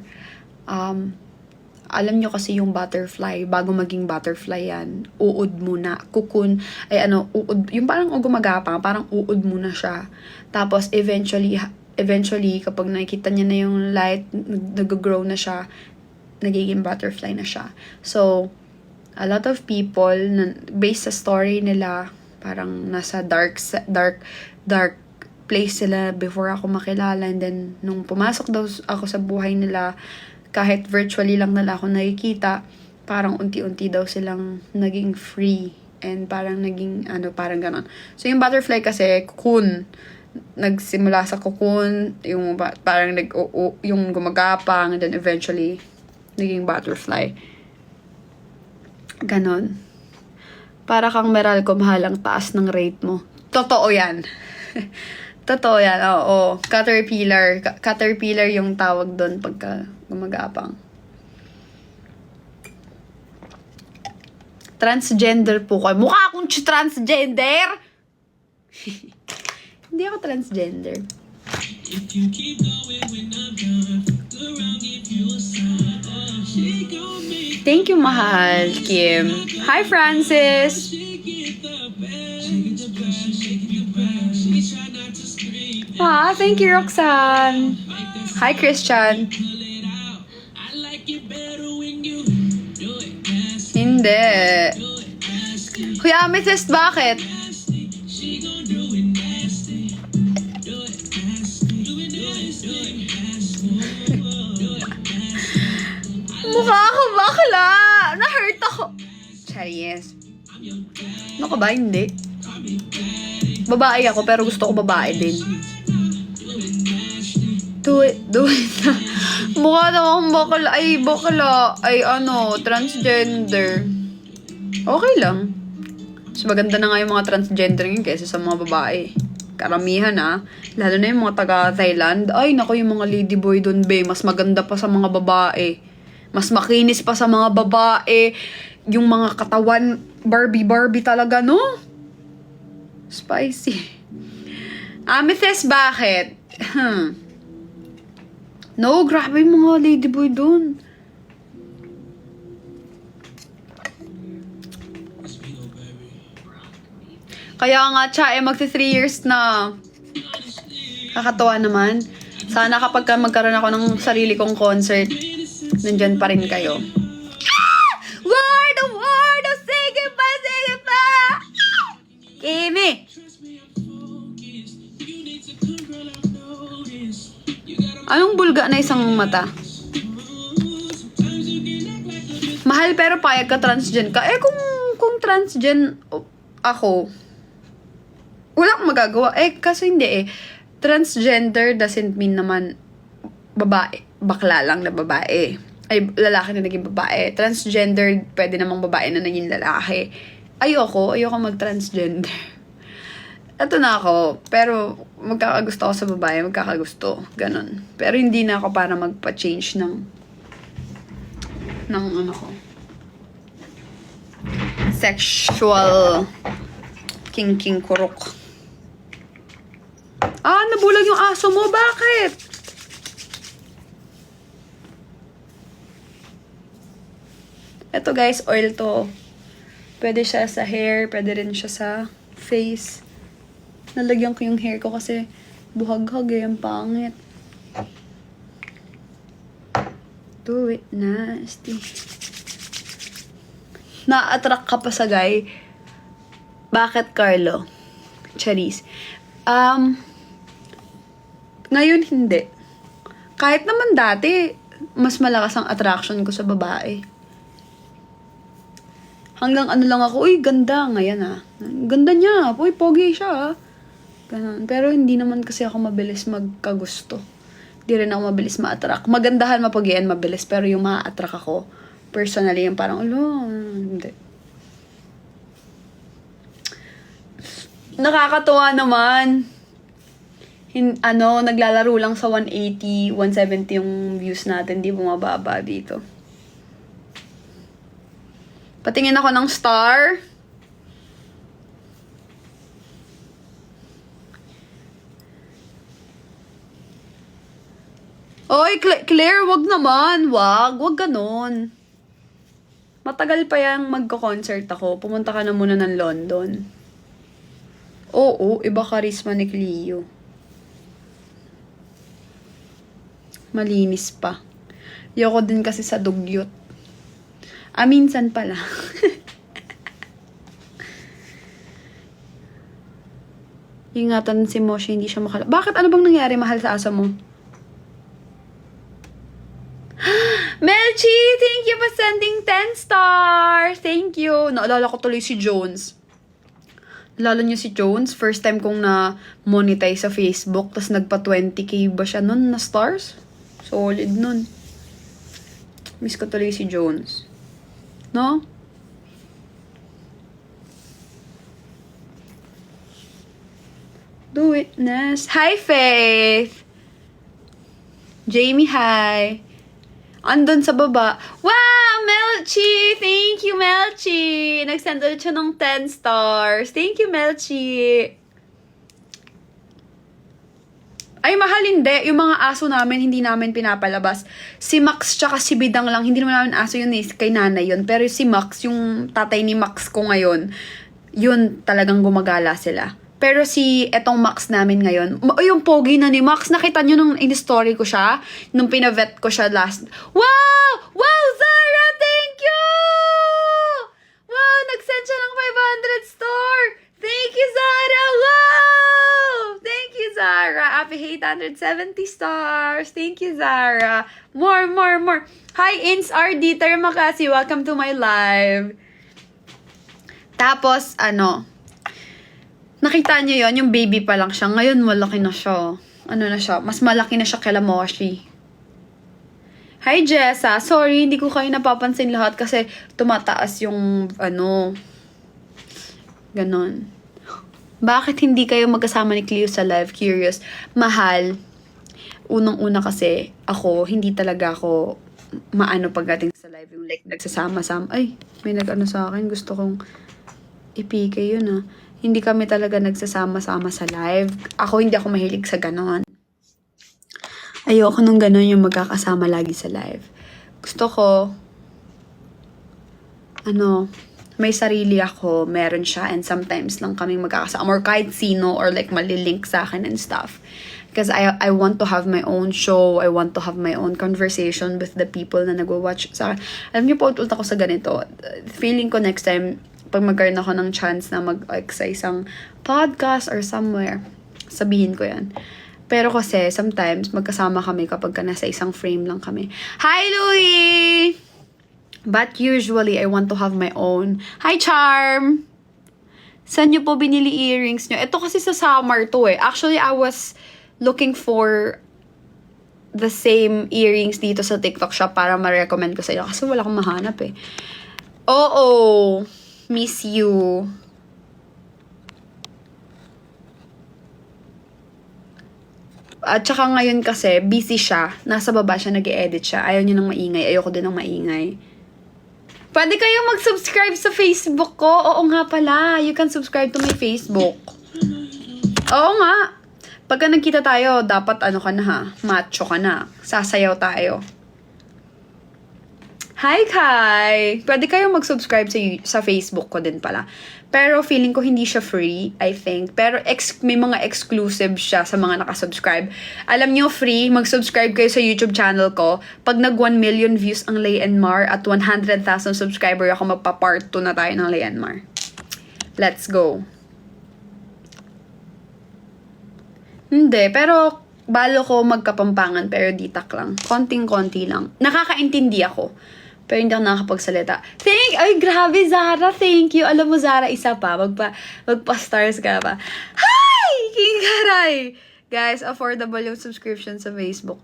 alam nyo kasi yung butterfly, bago maging butterfly yan, uod muna, cocoon, uod, yung parang gumagapang, parang uod muna siya. Tapos, eventually, kapag nakikita niya na yung light, nag-grow na siya, nagiging butterfly na siya. So, a lot of people, based sa story nila, parang nasa dark place sila before ako makilala. And then, nung pumasok daw ako sa buhay nila, kahit virtually lang nila ako nakikita, parang unti-unti daw silang naging free. And parang naging, parang ganon. So, yung butterfly kasi, cocoon. Nagsimula sa cocoon, yung parang yung gumagapang, and then eventually, naging butterfly. Ganon. Para kang Meralco, mahal ang taas ng rate mo. Totoo yan. Totoo yan, oo. Caterpillar. Caterpillar yung tawag doon pagka gumagapang. Transgender po kayo. Mukha akong transgender! Hindi ako transgender. If you keep going when I'm done, fuck around, give you a sign. She gon' make Thank you, mahal, Kim. Hi, Francis! she get the best. She get the best, she get the best. She try not to scream. Thank you, Roxanne. Hi, Christian. Pull it out. I like it better when you do it nasty. Hindi. Do it nasty. Kuya Amethyst, bakit? Nasty. She gon' do it nasty. Do it nasty. Do it nasty. Do it nasty. Do it nasty. Mukha ako bakla! Na-hurt ako. Charies. Ano ka ba? Hindi. Babae ako, pero gusto ko babae din. Do it na. Mukha na akong bakla. Transgender. Okay lang. Mas maganda na nga yung mga transgender ngayon kaysa sa mga babae. Karamihan lalo na yung mga taga-Thailand. Ay, naku, yung mga ladyboy dun, be. Mas maganda pa sa mga babae. Mas makinis pa sa mga babae. Yung mga katawan, Barbie talaga, no? Spicy. Amethyst, bakit? No, grabe yung mga ladyboy dun. Kaya nga, magti 3 years na. Kakatawa naman. Sana kapag magkaroon ako ng sarili kong concert, nandyan pa rin kayo. Word! Sige pa! Kimi! Anong bulga na isang mata? Mahal pero payag ka transgen ka. Kung transgen ako, wala akong magagawa. Kaso hindi transgender doesn't mean naman babae. Bakla lang na babae. Ay, lalaki na naging babae. Transgender, pwede namang babae na naging lalaki. Ayoko mag-transgender. Ito na ako. Pero, magkakagusto ako sa babae. Magkakagusto. Ganon. Pero hindi na ako para magpa-change ng sexual king kurok. Nabulag yung aso mo. Bakit? Ito guys, oil to. Pwede siya sa hair, pwede rin siya sa face. Nalagyan ko yung hair ko kasi buhag-hag ang pangit. Do it nasty. Na-attract ka pa sa guy. Bakit, Carlo? Charis. Ngayon hindi. Kahit naman dati, mas malakas ang attraction ko sa babae. Hanggang lang ako, uy, ganda. Ngayon ganda niya. Uy, pogi siya. Ganun. Pero hindi naman kasi ako mabilis magkagusto. Hindi rin ako mabilis ma-attract. Magandahan, mapogian, mabilis. Pero yung ma-attract ako, personally, yung parang, hindi. Nakakatuwa naman. Naglalaro lang sa 180, 170 yung views natin. Di bumababa dito. Patingin ako ng star. Oy, Claire, wag naman. Wag ganon. Matagal pa yang magko-concert ako. Pumunta ka na muna ng London. Oo, iba karisma ni Cleo. Malinis pa. Yoko din kasi sa dugyot. Minsan pala. Ingatan si Moshi, hindi siya Bakit? Ano bang nangyari, mahal, sa asa mo? Melchi, thank you for sending 10 stars. Thank you. Naalala ko tuloy si Jones. Naalala niyo si Jones? First time kong na-monetize sa Facebook, tapos nagpa 20k ba siya nun na stars? Solid nun. Miss ko tuloy si Jones. No? Do witness. Hi, Faith! Jamie, hi! Andun sa baba. Wow, Melchi! Thank you, Melchi! Nag-send ulit siya ng 10 stars. Thank you, Melchi! Ay, mahal, hindi. Yung mga aso namin, hindi namin pinapalabas. Si Max tsaka si Bidang lang. Hindi naman namin aso yun eh. Kay nanay yun. Pero si Max, yung tatay ni Max ko ngayon, yun talagang gumagala sila. Pero si etong Max namin ngayon, yung pogi na ni Max, nakita nyo nung in-story ko siya, nung pinavet ko siya last. Wow! Wow, Zara! Thank you! Wow, nag-send siya ng 500 store! Thank you, Zara! Wow! Thank you, Zara! Happy 870 stars! Thank you, Zara! More! Hi, Ins RD Termakasi! Welcome to my live! Tapos, nakita niyo yon, yung baby pa lang siya. Ngayon, malaki na siya. Ano na siya? Mas malaki na siya kay Moshi. Hi, Jessa. Sorry, hindi ko kayo napapansin lahat kasi tumataas yung, ganon. Bakit hindi kayo magkasama ni Cleo sa live? Curious. Mahal. Unang-una kasi, hindi talaga ako maano pagdating sa live. Yung like, nagsasama-sama. Ay, may nag-ano sa akin. Gusto kong ipike yun Hindi kami talaga nagsasama-sama sa live. Hindi ako mahilig sa ganon. Ayoko nung ganon yung magkakasama lagi sa live. Gusto ko, may sarili ako, meron siya, and sometimes lang kaming magkakasama. Or kahit sino, or like malilink sa akin and stuff. Because I want to have my own show. I want to have my own conversation with the people na nagwa-watch sa akin. Alam niyo po, ulit ako sa ganito. Feeling ko next time, pag magkaroon ako ng chance na sa isang podcast or somewhere, sabihin ko yan. Pero kasi, sometimes, magkasama kami kapag nasa isang frame lang kami. Hi, Louie! But usually, I want to have my own. Hi, Charm! Saan nyo po binili earrings nyo? Ito kasi sa summer to eh. Actually, I was looking for the same earrings dito sa TikTok shop para ma-recommend ko sa inyo. Kasi wala akong mahanap eh. Oo! Miss you. At saka ngayon kasi, busy siya. Nasa baba siya, nag-e-edit siya. Ayaw niya ng maingay. Ayoko din ng maingay. Pwede kayong mag-subscribe sa Facebook ko. Oo nga pala. You can subscribe to my Facebook. Oo nga. Pagka nagkita tayo, dapat ka na macho ka na. Sasayaw tayo. Hi, Kai! Pwede kayong mag-subscribe sa Facebook ko din pala. Pero feeling ko hindi siya free, I think. Pero may mga exclusive siya sa mga nakasubscribe. Alam nyo, free, mag-subscribe kayo sa YouTube channel ko. Pag nag 1 million views ang Lay and Mar at 100,000 subscriber ako, magpa-part 2 na tayo ng Lay and Mar. Let's go. Hindi, pero balo ko magkapampangan pero ditak lang. Konting-konti lang. Nakakaintindi ako. Pero hindi ako nakakapagsalita. Ay, grabe, Zara. Thank you. Alam mo, Zara, isa pa. Magpa-stars ka pa. Hi! King Karay! Guys, affordable yung subscription sa Facebook.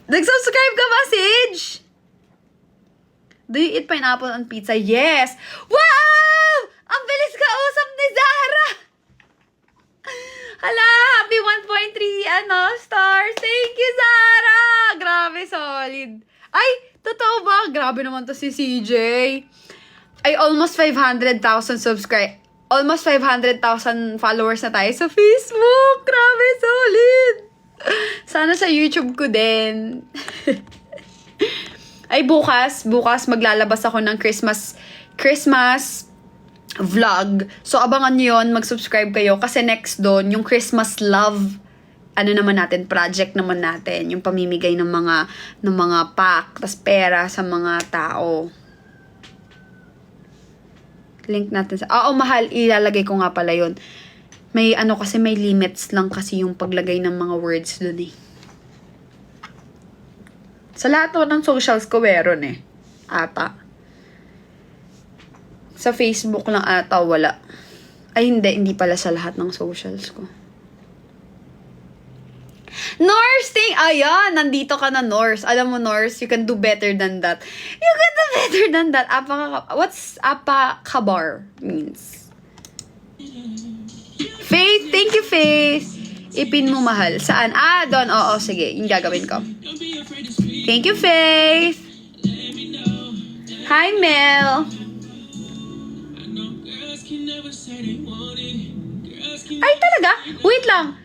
Nag-subscribe ka ba, Sage? Do you eat pineapple on pizza? Yes! Wow! Ang bilis ka usap ni Zara! Hala! Happy 1.3 stars! Thank you, Zara! Grabe, solid. Ay! Totoo ba? Grabe naman to si CJ. Ay, almost 500,000 almost 500,000 followers na tayo sa Facebook. Grabe, solid. Sana sa YouTube ko din. Ay, bukas maglalabas ako ng Christmas vlog. So, abangan nyo yun, mag-subscribe kayo. Kasi next doon, yung Christmas love, project naman natin. Yung pamimigay ng mga pack, tas pera sa mga tao. Link natin sa... Oo, mahal, ilalagay ko nga pala yun. May kasi may limits lang kasi yung paglagay ng mga words doon eh. Sa lahat ng socials ko, meron eh. Ata. Sa Facebook lang ata, wala. Ay, hindi pala sa lahat ng socials ko. Norse, ayan, nandito ka na, Norse. Alam mo, Norse, you can do better than that. You can do better than that. What's apakabar means? Faith, thank you, Faith. Ipin mo, mahal. Saan? Doon. Oo, sige. Yung gagawin ko. Thank you, Faith. Hi, Mel. Ay, talaga? Wait lang.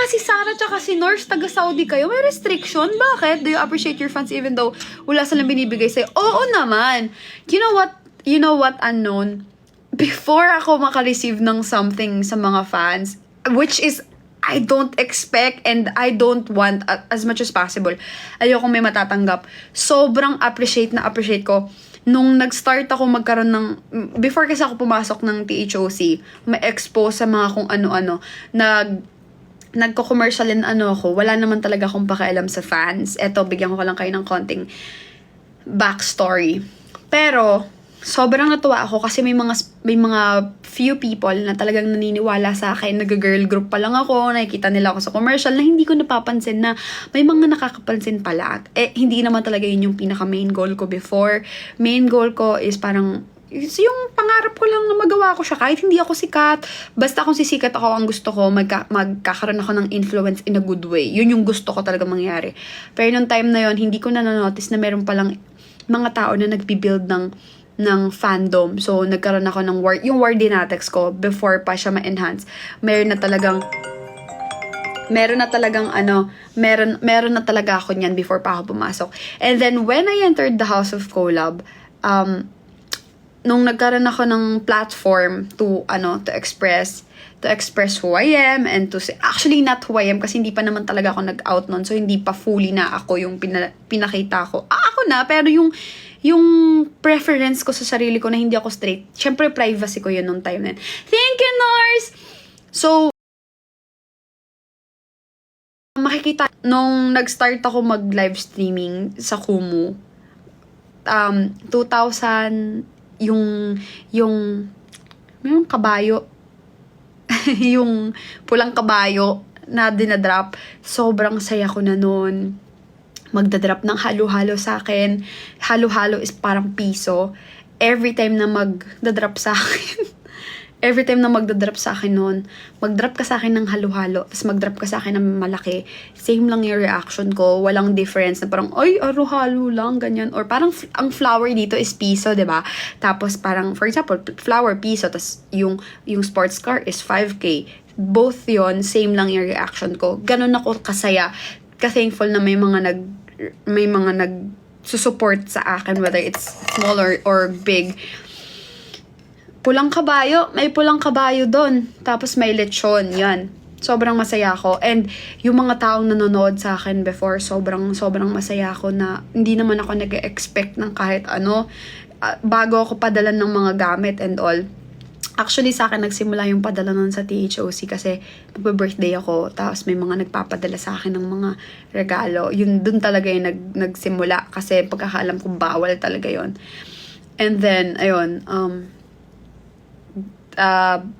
Si Sarah tsaka si Norse, taga-Saudi kayo. May restriction? Bakit? Do you appreciate your fans even though wala silang binibigay sa'yo? Oo naman. You know what, unknown? Before ako makareceive ng something sa mga fans, which is, I don't expect and I don't want as much as possible. Ayokong may matatanggap. Sobrang appreciate ko. Nung nag-start ako magkaroon ng... Before kasi ako pumasok ng THOC, ma-expose sa mga kung ano-ano, nagko-commercial ako, wala naman talaga akong pakialam sa fans. Eto, bigyan ko lang kayo ng konting backstory. Pero, sobrang natuwa ako kasi may mga few people na talagang naniniwala sa akin. Nag-girl group pa lang ako, nakikita nila ako sa commercial na hindi ko napapansin na may mga nakakapansin pala. At hindi naman talaga yun yung pinaka-main goal ko before. Main goal ko is parang yung pangarap ko lang na magawa ko siya kahit hindi ako sikat. Basta kung sisikat ako, ang gusto ko, magkakaroon ako ng influence in a good way. Yun yung gusto ko talaga mangyari. Pero nung time na yun, hindi ko na notice na meron palang mga tao na nagbibuild ng fandom. So, nagkaroon ako ng yung Wardinatex ko, before pa siya ma-enhance, meron na talaga ako niyan before pa ako pumasok. And then, when I entered the House of Collab, nung nagkaroon ako ng platform to express who I am and to say, actually not who I am kasi hindi pa naman talaga ako nag-out nun. So, hindi pa fully na ako yung pinakita ko. Ako na, pero yung preference ko sa sarili ko na hindi ako straight. Syempre, privacy ko yun nung time na yun. Thank you, Norse! So, makikita, nung nag-start ako mag-live streaming sa Kumu, 2000, yung kabayo, yung pulang kabayo na dinadrop, sobrang saya ko na nun. Magdadrop ng halo-halo sa akin. Halo-halo is parang piso. Every time na magdadrop sa akin nun, magdrop ka sa akin ng halo-halo, tapos magdrop ka sa akin ng malaki, same lang yung reaction ko. Walang difference na parang, ay, halo-halo lang, ganyan. Or parang, ang flower dito is piso, diba? Tapos parang, for example, flower, piso, tapos yung sports car is 5K. Both yon same lang yung reaction ko. Ganun ako kasaya. Ka-thankful na may mga nag-support sa akin, whether it's small or big. Pulang kabayo, may pulang kabayo doon. Tapos may lechon, yan. Sobrang masaya ako. And yung mga taong nanonood sa akin before, sobrang masaya ako na hindi naman ako nag-expect ng kahit ano. Bago ako padala ng mga gamit and all. Actually, sa akin nagsimula yung padala nun sa THOC kasi magbe-birthday ako, tapos may mga nagpapadala sa akin ng mga regalo. Yun, dun talaga yung nagsimula kasi pagkakaalam ko bawal talaga yon. And then, ayun,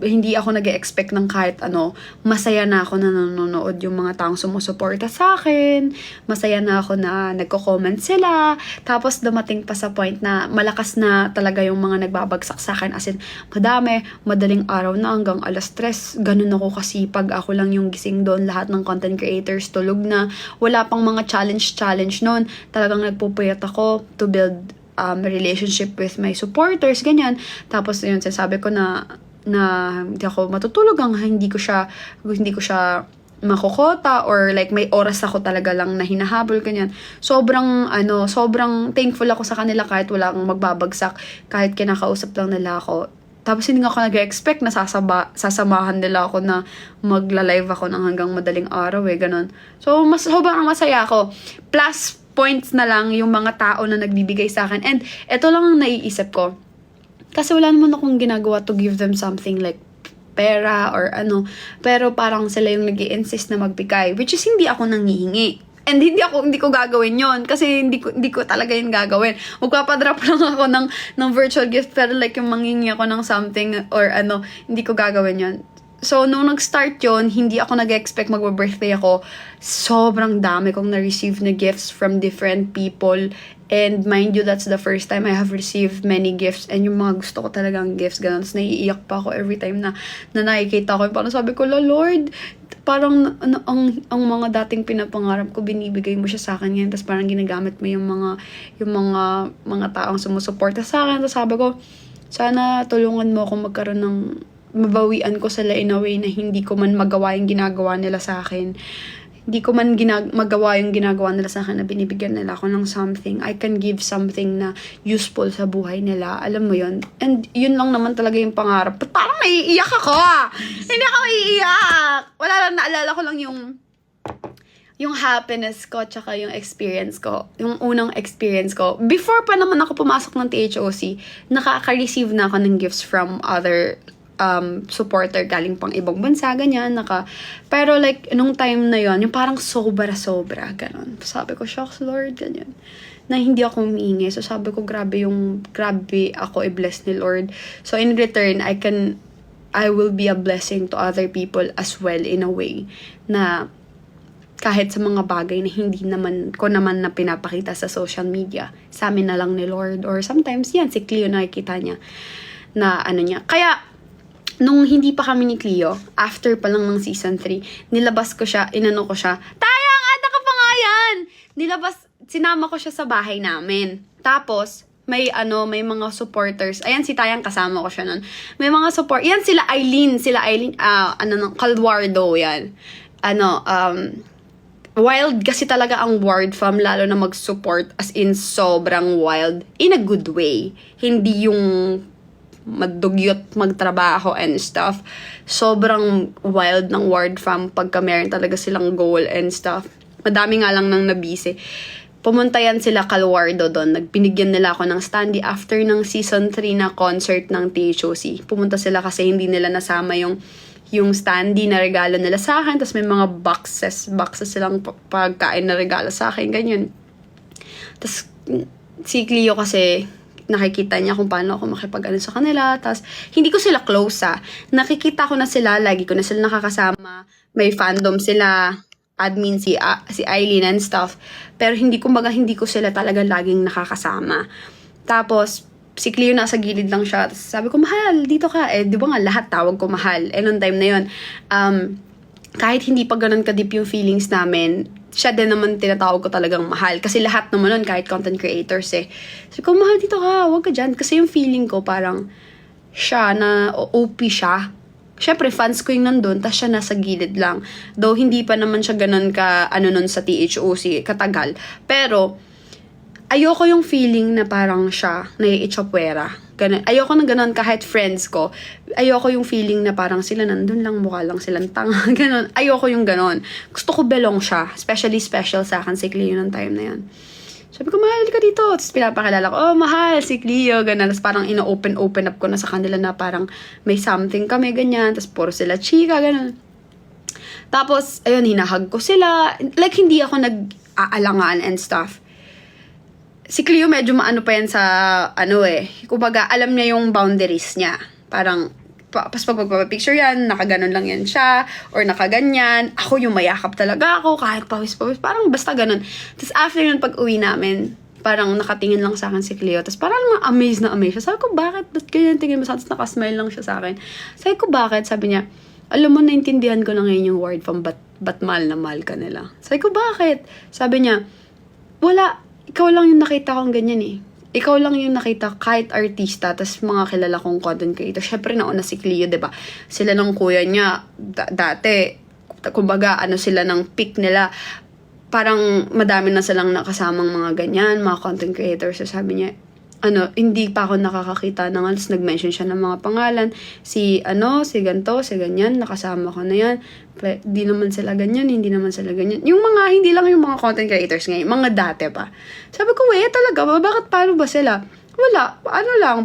hindi ako nag-expect ng kahit ano. Masaya na ako na nanonood yung mga taong sumusuporta sa akin. Masaya na ako na nagko-comment sila. Tapos dumating pa sa point na malakas na talaga yung mga nagbabagsak sa akin. As in, madami, madaling araw na hanggang 3:00. Ganun ako kasipag. Ako lang yung gising doon. Lahat ng content creators tulog na. Wala pang mga challenge noon. Talagang nagpupuyat ako to build relationship with my supporters, ganyan. Tapos yun, sinasabi ko na hindi ako matutulog hanggang hindi ko siya makukota or like may oras ako talaga lang na hinahabol ganyan. Sobrang thankful ako sa kanila kahit wala akong magbabagsak, kahit kinakausap lang nila ako. Tapos hindi nga ako nag-expect na sasamahan nila ako na magla-live ako ng hanggang madaling araw ganon. So sobrang masaya ako. Plus points na lang yung mga tao na nagbibigay sa akin. And ito lang ang naiisip ko. Kasi wala naman akong ginagawa to give them something like pera or ano. Pero parang sila yung nag-i-insist na magbigay. Which is hindi ako nanghihingi. And hindi ko gagawin yon kasi hindi ko talaga yun gagawin. Magpapadrop lang ako ng virtual gift pero like yung manghingi ako ng something or ano, hindi ko gagawin yon. So, nung nag-start yon, hindi ako nag-expect mag-birthday ako. Sobrang dami kong na-receive na gifts from different people. And mind you, that's the first time I have received many gifts. And yung mga gusto ko talagang gifts, ganun. Tapos naiiyak pa ako every time na nakikita ko. Parang sabi ko, Lord, parang ang mga dating pinapangarap ko, binibigay mo siya sa akin ngayon. Tapos parang ginagamit mo yung mga taong sumusuporta sa akin. Tapos sabi ko, sana tulungan mo ako magkaroon ng mabawian ko sila in a way na hindi ko man magawa yung ginagawa nila sa akin. Hindi ko man magawa yung ginagawa nila sa akin na binibigyan nila ako ng something. I can give something na useful sa buhay nila. Alam mo yun? And yun lang naman talaga yung pangarap. But parang naiiyak ako! Hindi ako maiiyak! Wala lang, naalala ko lang yung happiness ko tsaka yung experience ko. Yung unang experience ko. Before pa naman ako pumasok ng THOC, nakaka-receive na ako ng gifts from other supporter galing pang ibang bansa, ganyan, pero like, nung time na yon yung parang sobra, ganun. Sabi ko, shucks Lord, ganyan, na hindi ako humihingi. So sabi ko, grabe ako i-bless ni Lord. So in return, I will be a blessing to other people as well in a way, na kahit sa mga bagay na hindi naman na pinapakita sa social media, sa amin na lang ni Lord. Or sometimes, yan, si Cleo nakikita niya, na ano niya. Kaya, nung hindi pa kami ni Cleo, after pa lang ng season 3, nilabas ko siya, inano ko siya, Tayang, ata ka pa nga yan! Sinama ko siya sa bahay namin. Tapos, may mga supporters. Ayan, si Tayang, kasama ko siya nun. May mga yan, sila Eileen, Calwardo, yan. Wild kasi talaga ang ward fam, lalo na mag-support, as in, sobrang wild. In a good way. Hindi yung magdugyot, magtrabaho and stuff. Sobrang wild ng ward fam pagka meron talaga silang goal and stuff. Madami nga lang nang nabisi. Pumunta yan sila Calwardo doon. Nagbinigyan nila ako ng standee after ng season 3 na concert ng THOC. Pumunta sila kasi hindi nila nasama yung standee na regalo nila sa akin. Tapos may mga boxes silang pagkain na regalo sa akin. Ganyan. Tapos si Cleo kasi nakikita niya kung paano ako makipag-ano sa kanila. Tapos, hindi ko sila close nakikita ko na sila, lagi ko na sila nakakasama. May fandom sila, admin si Eileen and stuff. Pero hindi ko sila talaga laging nakakasama. Tapos, si Cleo nasa gilid lang siya. Tapos sabi ko, mahal, dito ka. Di ba nga lahat tawag ko mahal. Noong time na yun, kahit hindi pa ganun ka-deep yung feelings namin, siya din naman tinatawag ko talagang mahal. Kasi lahat naman nun, kahit content creators So, kung mahal dito ka, wag ka dyan. Kasi yung feeling ko parang siya na OP siya. Siyempre, fans ko yung nandun, tas siya nasa gilid lang. Though, hindi pa naman siya ganun nun sa THOC, katagal. Pero, ayoko yung feeling na parang siya, naiitsapwera. Ayoko na ganun kahit friends ko. Ayoko yung feeling na parang sila nandun lang, mukha lang silang tanga. Ganun. Ayoko yung ganun. Gusto ko belong siya. Especially special sa akin si Cleo ng time na yan. Sabi ko, mahal ka dito. Tapos pinapakilala ko, mahal, si Cleo. Ganun. Tapos parang open up ko na sa kanila na parang may something kami, ganyan. Tapos puro sila chika, ganun. Tapos, ayun, hinahag ko sila. Like, hindi ako nag-aalangan and stuff. Si Cleo medyo maano pa yan sa, kumbaga, alam niya yung boundaries niya. Parang, pas pag magpapapicture yan, nakaganon lang yan siya, or nakaganyan. Ako yung mayakap talaga ako, kahit pawis-pawis, parang basta ganon. Tapos after nun, pag uwi namin, parang nakatingin lang sa akin si Cleo. Tapos parang amazed siya. Sabi ko, bakit? Ba't ganyan tingin mo sa akin? Tapos nakasmile lang siya sa akin. Sabi ko, bakit? Sabi niya, alam mo, naintindihan ko na ngayon yung word from ba't mahal na mahal ka nila. Sabi ko, bakit? Sabi niya, wala. Ikaw lang yung nakita kong ganyan Ikaw lang yung nakita kahit artista, tas mga kilala kong content creator. Syempre nauna si Cleo, diba? Sila ng kuya niya, dati, kumbaga, ano sila ng peak nila. Parang madami na silang nakasamang mga ganyan, mga content creators. So sabi niya, hindi pa ako nakakakita ng alas, nag-mention siya ng mga pangalan. Si ganto, si ganyan, nakasama ko na yan. Di naman sila ganyan, hindi naman sila ganyan. Yung mga, hindi lang yung mga content creators ngayon, mga dati pa. Sabi ko, talaga ba? Bakit paano ba sila? Wala,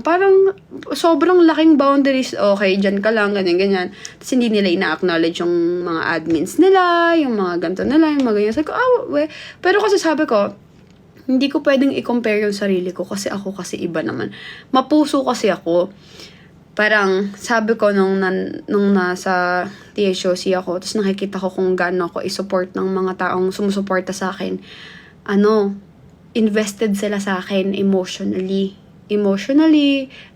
parang sobrang laking boundaries. Okay, dyan ka lang, ganyan. Tapos hindi nila ina-acknowledge yung mga admins nila, yung mga ganito nila, yung mga ganyan. Sabi ko, pero kasi sabi ko, hindi ko pwedeng i-compare yung sarili ko kasi ako kasi iba naman. Mapuso kasi ako. Parang sabi ko nung nasa TSOC ako, tapos nakikita ko kung gaano ako i-support ng mga taong sumusuporta sa akin. Invested sila sa akin emotionally,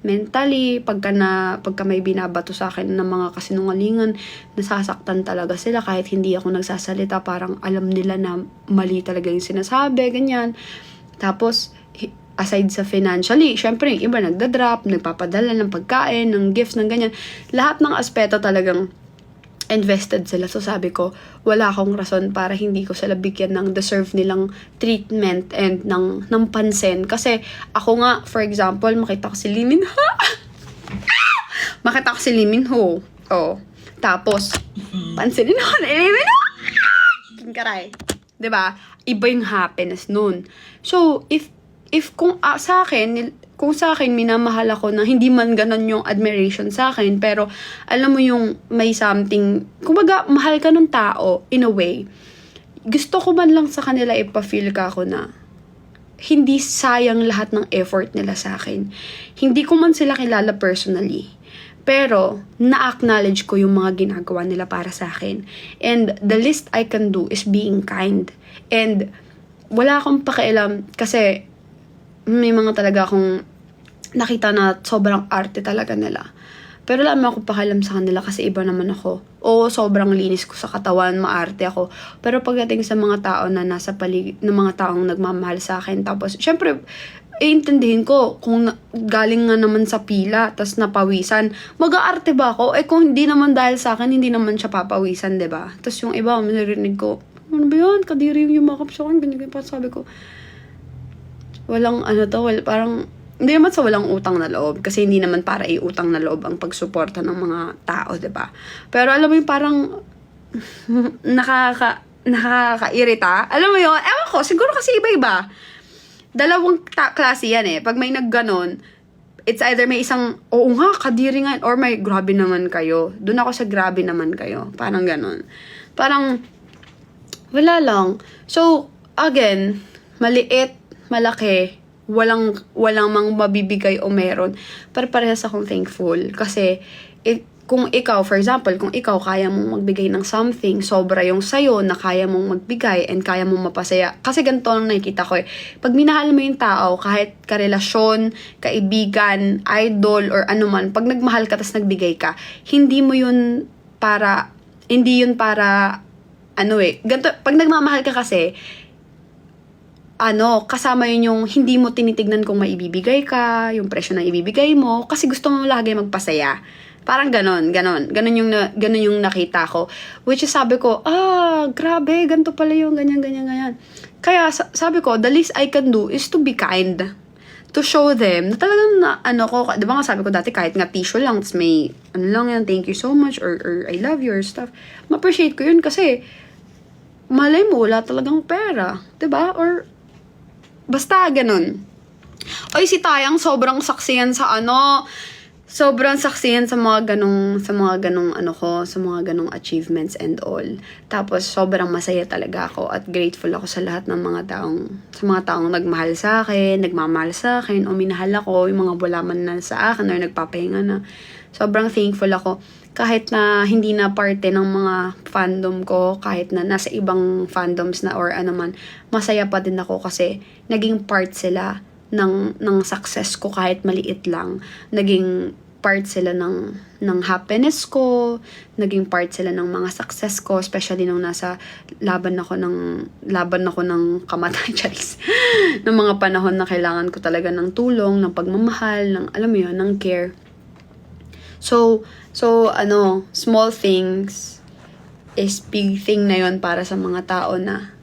mentally, pagka may binabato sa akin ng mga kasinungalingan, nasasaktan talaga sila kahit hindi ako nagsasalita, parang alam nila na mali talaga yung sinasabi, ganyan. Tapos, aside sa financially, syempre yung iba nagda-drop, nagpapadala ng pagkain, ng gifts, ng ganyan. Lahat ng aspeto talagang invested sila. So sabi ko, wala akong rason para hindi ko sila bigyan ng deserve nilang treatment and ng pansin. Kasi ako nga, for example, makita ko si Lee Min Ho. Makita ko si Lee Min Ho. Oh. Tapos, pansinin ako na Lee Min Ho. Karay. Diba? Iba yung happiness nun. So, if kung sa akin, minamahal ako na hindi man ganon yung admiration sa akin, pero alam mo yung may something, kumbaga, mahal ka ng tao, in a way. Gusto ko man lang sa kanila ipa-feel ka ako na hindi sayang lahat ng effort nila sa akin. Hindi ko man sila kilala personally, pero na-acknowledge ko yung mga ginagawa nila para sa akin. And the least I can do is being kind. And wala akong pakialam kasi may mga talaga akong nakita na sobrang arte talaga nila. Pero wala naman akong pakialam sa kanila kasi iba naman ako. Oo, sobrang linis ko sa katawan, maarte ako. Pero pagdating sa mga tao na nasa paligid, ng mga taong nagmamahal sa akin, tapos, syempre, intindihin ko, kung galing nga naman sa pila, tas napawisan, mag-aarte ba ako? Kung hindi naman dahil sa akin, hindi naman siya papawisan, diba? Tas yung iba, narinig ko, ano ba yan? Kadiri yung yumakap sa akin, ganyan pa. Sabi ko, walang parang, hindi naman sa walang utang na loob, kasi hindi naman para iutang na loob ang pagsuporta ng mga tao, diba? Pero alam mo yung parang, nakakairita. Alam mo yun, ewan ko, siguro kasi iba-iba. Dalawang klase yan eh. Pag may nagganon, it's either may isang, oo nga, kadiri nga, or may grabe naman kayo. Doon ako sa grabe naman kayo. Parang ganon. Parang, wala lang. So, again, maliit, malaki, walang mang mabibigay o meron. Pero parehas akong thankful. Kasi, kung ikaw, for example, kung ikaw kaya mong magbigay ng something, sobra yung sayo na kaya mong magbigay and kaya mong mapasaya. Kasi ganito ang nakikita ko eh. Pag minahal mo yung tao, kahit karelasyon, kaibigan, idol, or anuman, pag nagmahal ka tas nagbigay ka, hindi yun para, ganito, pag nagmamahal ka kasi, kasama yun yung hindi mo tinitignan kung maibibigay ka, yung presyo na ibibigay mo, kasi gusto mo lagi magpasaya. Parang ganon yung nakita ko. Which is sabi ko, grabe, ganito pala yung ganyan. Kaya sabi ko, the least I can do is to be kind. To show them na talagang di ba nga sabi ko dati, kahit nga tissue lang, tas may, lang yan, thank you so much, or I love you, or stuff. Ma-appreciate ko yun kasi, malay mo, wala talagang pera. Diba? Or, basta ganun. Oy, si Tayang sobrang saksiyan sa sobrang saksiyan sa mga ganong achievements and all. Tapos sobrang masaya talaga ako at grateful ako sa lahat ng mga taong nagmahal sa akin, nagmamahal sa akin, o minahal ako, yung mga wala man na sa akin or nagpapahinga na. Sobrang thankful ako. Kahit na hindi na parte ng mga fandom ko, kahit na nasa ibang fandoms na or man, masaya pa din ako kasi naging part sila ng success ko kahit maliit lang. Naging part sila ng happiness ko, naging part sila ng mga success ko, especially nung nasa laban ako ng kamatay, charis. Ng mga panahon na kailangan ko talaga ng tulong, ng pagmamahal, ng alam mo yun, ng care. So small things, is big thing na yon para sa mga tao na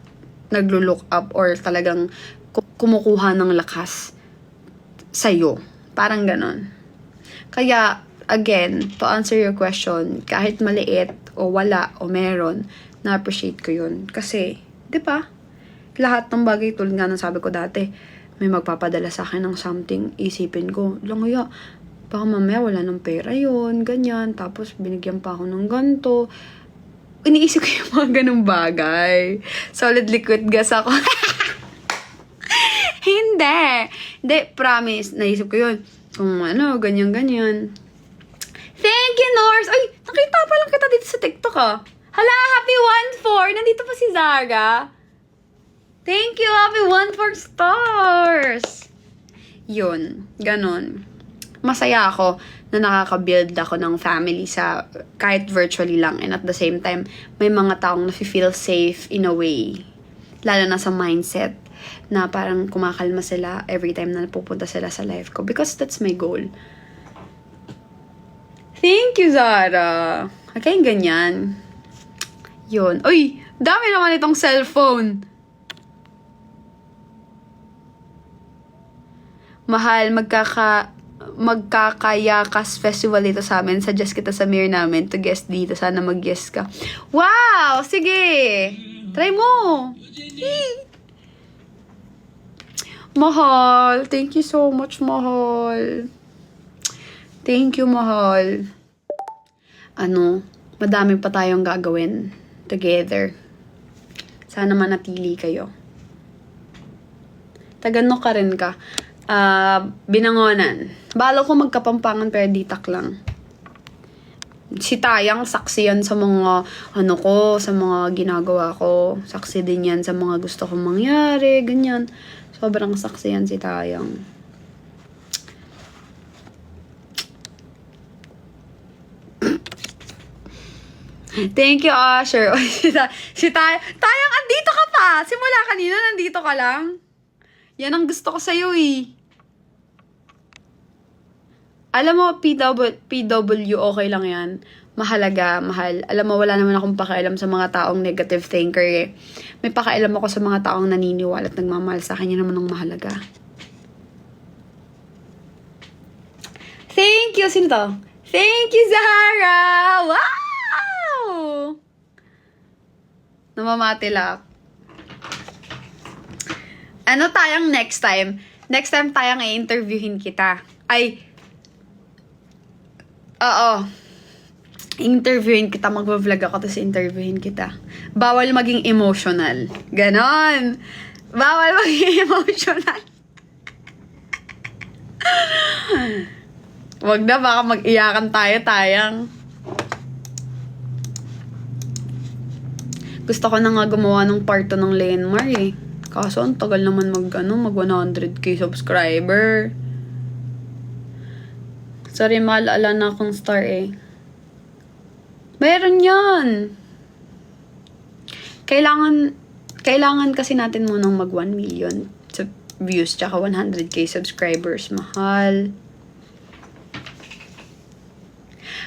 naglo-look up or talagang kumukuha ng lakas sa'yo. Parang ganon. Kaya, again, to answer your question, kahit maliit o wala o meron, na-appreciate ko yun. Kasi, di ba? Lahat ng bagay, tulad nga ng sabi ko dati, may magpapadala sa akin ng something, isipin ko, lang kaya, baka mamaya wala ng pera yun, ganyan. Tapos, binigyan pa ako ng ganito. Iniisip ko yung mga ganong bagay. Solid liquid gas ako. Hindi. Hindi, promise. Naisip ko yun. Kung ano, ganyan-ganyan. Thank you, Norse! Ay, nakita pa lang kita dito sa TikTok, ah. Hala, happy 1-4! Nandito pa si Zara. Thank you, happy 1-4 stars! Yun, ganon. Masaya ako na nakaka-build ako ng family sa kahit virtually lang, and at the same time may mga taong nafe-feel safe in a way, lalo na sa mindset na parang kumakalma sila every time na napupunta sila sa life ko, because that's my goal. Thank you, Zara. Okay, ganyan. Yun. Uy, dami naman itong cellphone. Mahal, magkakayakas festival dito sa amin. Suggest kita sa mirror namin to guest dito. Sana mag-guest ka. Wow! Sige! Try mo! Mahal! Thank you so much, mahal. Thank you, mahal. Madami pa tayong gagawin together. Sana manatili kayo. Taganok ka rin ka. Binangonan. Balo ko magkapampangan pero ditak lang. Si Tayang, saksi yan sa mga sa mga ginagawa ko. Saksi din yan sa mga gusto kong mangyari, ganyan. Sobrang saksi yan si Tayang. Thank you, Asher. Si Tayang, andito ka pa. Simula kanina, nandito ka lang. Yan ang gusto ko sa'yo eh. Alam mo, PW, okay lang yan. Mahalaga, mahal. Alam mo, wala naman akong pakialam sa mga taong negative thinker eh. May pakialam ako sa mga taong naniniwala at nagmamahal sa akin. Yan naman ang mahalaga. Thank you! Sino to? Thank you, Zahara! Wow! Namamatilak. Ano tayong next time? Next time tayong i-interviewin kita. Oo. Interviewin kita, mag-vlog ako, tapos interviewin kita. Bawal maging emotional. Ganon. Bawal maging emotional. Wag na, baka mag-iyakan tayo, Tayang. Gusto ko na nga gumawa ng part 2 ng Lenmar eh. Kaso, ang tagal naman mag 100k subscriber. Sorry, maalala na akong star eh. Meron yan. Kailangan kasi natin munang mag 1 million views tsaka 100k subscribers. Mahal.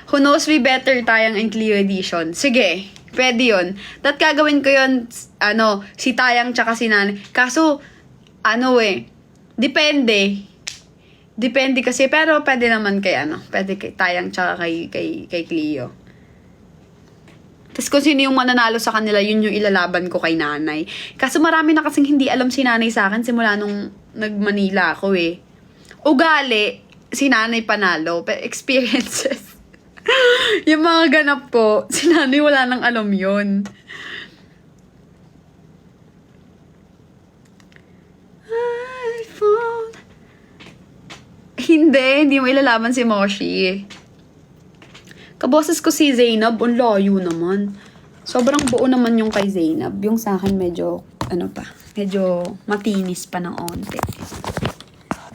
Who knows me better Tayang and Cleo edition. Sige. Pwede yun. Gagawin ko yun, si Tayang tsaka si Nanay. Kaso, depende. Depende kasi, pero pwede naman pwede kay Tayang tsaka kay Cleo. Tapos kung sino yung mananalo sa kanila, yun yung ilalaban ko kay Nanay. Kaso marami na kasing hindi alam si Nanay sa akin simula nung nag-Manila ako eh. Ugali, si Nanay panalo, pero experiences. Yung mga ganap ko, si Nanay wala nang alam yun. Hindi mo ilalaban si Moshi. Kaboses ko si Zainab, ang layo naman. Sobrang buo naman yung kay Zainab. Yung sa akin medyo, medyo matinis pa ng onte.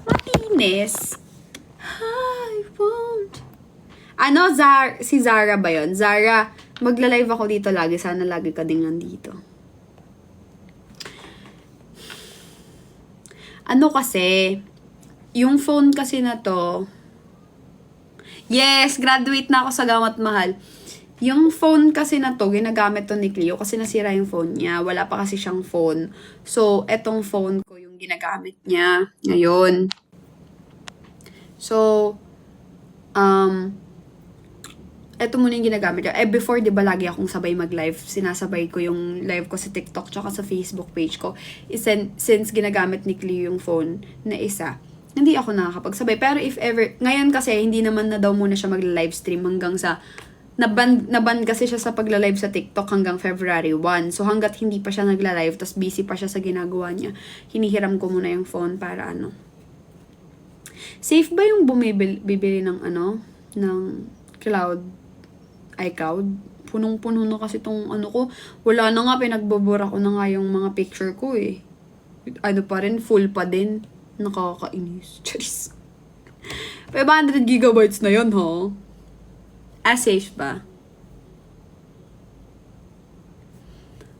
Matinis? I won't. Si Zara ba yun? Zara, magla-live ako dito lagi. Sana lagi ka din nandito. Kasi, yung phone kasi na to, yes, graduate na ako sa Gamat Mahal. Yung phone kasi na to, ginagamit to ni Cleo kasi nasira yung phone niya. Wala pa kasi siyang phone. So, etong phone ko yung ginagamit niya ngayon. So, eto muna yung ginagamit niya. Before, di ba, lagi akong sabay mag-live. Sinasabay ko yung live ko sa TikTok tsaka sa Facebook page ko. Since ginagamit ni Cleo yung phone na isa, hindi ako nakakapagsabay. Pero if ever, ngayon kasi, hindi naman na daw muna siya mag-livestream hanggang sa, naban kasi siya sa pagla-live sa TikTok hanggang February 1. So, hanggat hindi pa siya nagla-live, tas busy pa siya sa ginagawa niya, hinihiram ko muna yung phone para Safe ba yung bibili ng ng iCloud? Punong-puno na kasi tong ko. Wala na nga, pinagbubura ko na nga yung mga picture ko eh. Pa rin, full pa din. Nakakainis. Charis. 500 gigabytes na yun, ha? Safe ba?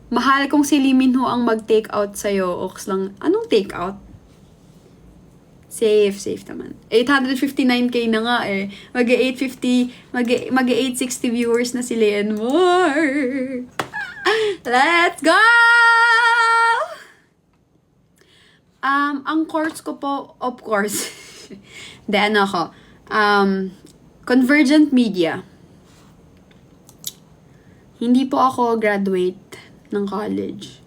Mahal kung si Lee Min-ho ang mag-take out sa'yo. Ox lang. Anong take out? Safe naman. 859k na nga eh. Mag-860 viewers na si Leon Moore. Let's go! Ang course ko po, of course, Convergent Media. Hindi po ako graduate ng college.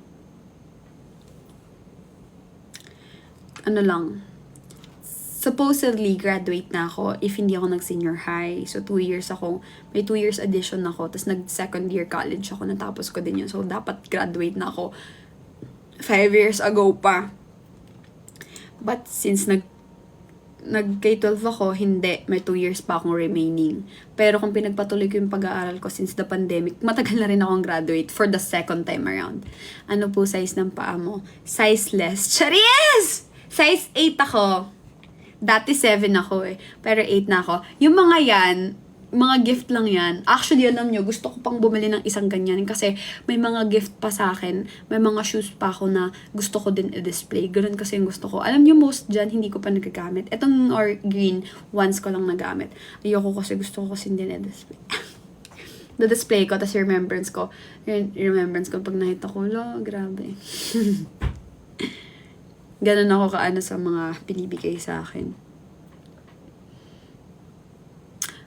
Supposedly, graduate na ako if hindi ako nag-senior high. So, 2 years ako. May 2 years addition ako. Tapos, nag-second year college ako. Natapos ko din yun. So, dapat graduate na ako 5 years ago pa. But, since nag-K-12 ako, hindi. May 2 years pa akong remaining. Pero, kung pinagpatuloy ko yung pag-aaral ko since the pandemic, matagal na rin akong graduate for the second time around. Ano po size ng paa mo? Size less. Charis! Size 8 ako. Dati 7 ako eh. Pero 8 na ako. Yung mga yan, mga gift lang yan. Actually, alam nyo, gusto ko pang bumili ng isang ganyan. Kasi may mga gift pa sa akin. May mga shoes pa ako na gusto ko din i-display. Ganun kasi yung gusto ko. Alam nyo, most dyan, hindi ko pa nagagamit. Etong green, once ko lang nagamit. Ayoko kasi, gusto ko kasi din i-display. The-display ko, tapos remembrance ko. Remembrance ko, pag nakita ko, grabe. Ganun ako sa mga pinibigay sa akin.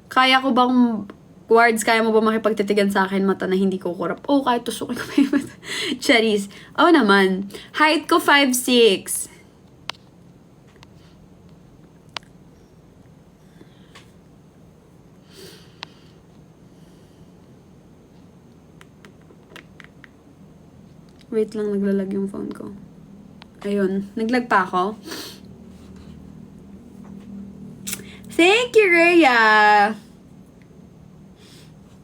Kaya ko bang, Wards, kaya mo ba makipagtitigan sa akin mata na hindi ko kurap? Kahit tusukin ko pa yung mata. Charis. Naman. Height ko 5'6". Wait lang, naglalag yung phone ko. Ayun, naglag pa ako. Thank you, Rhea!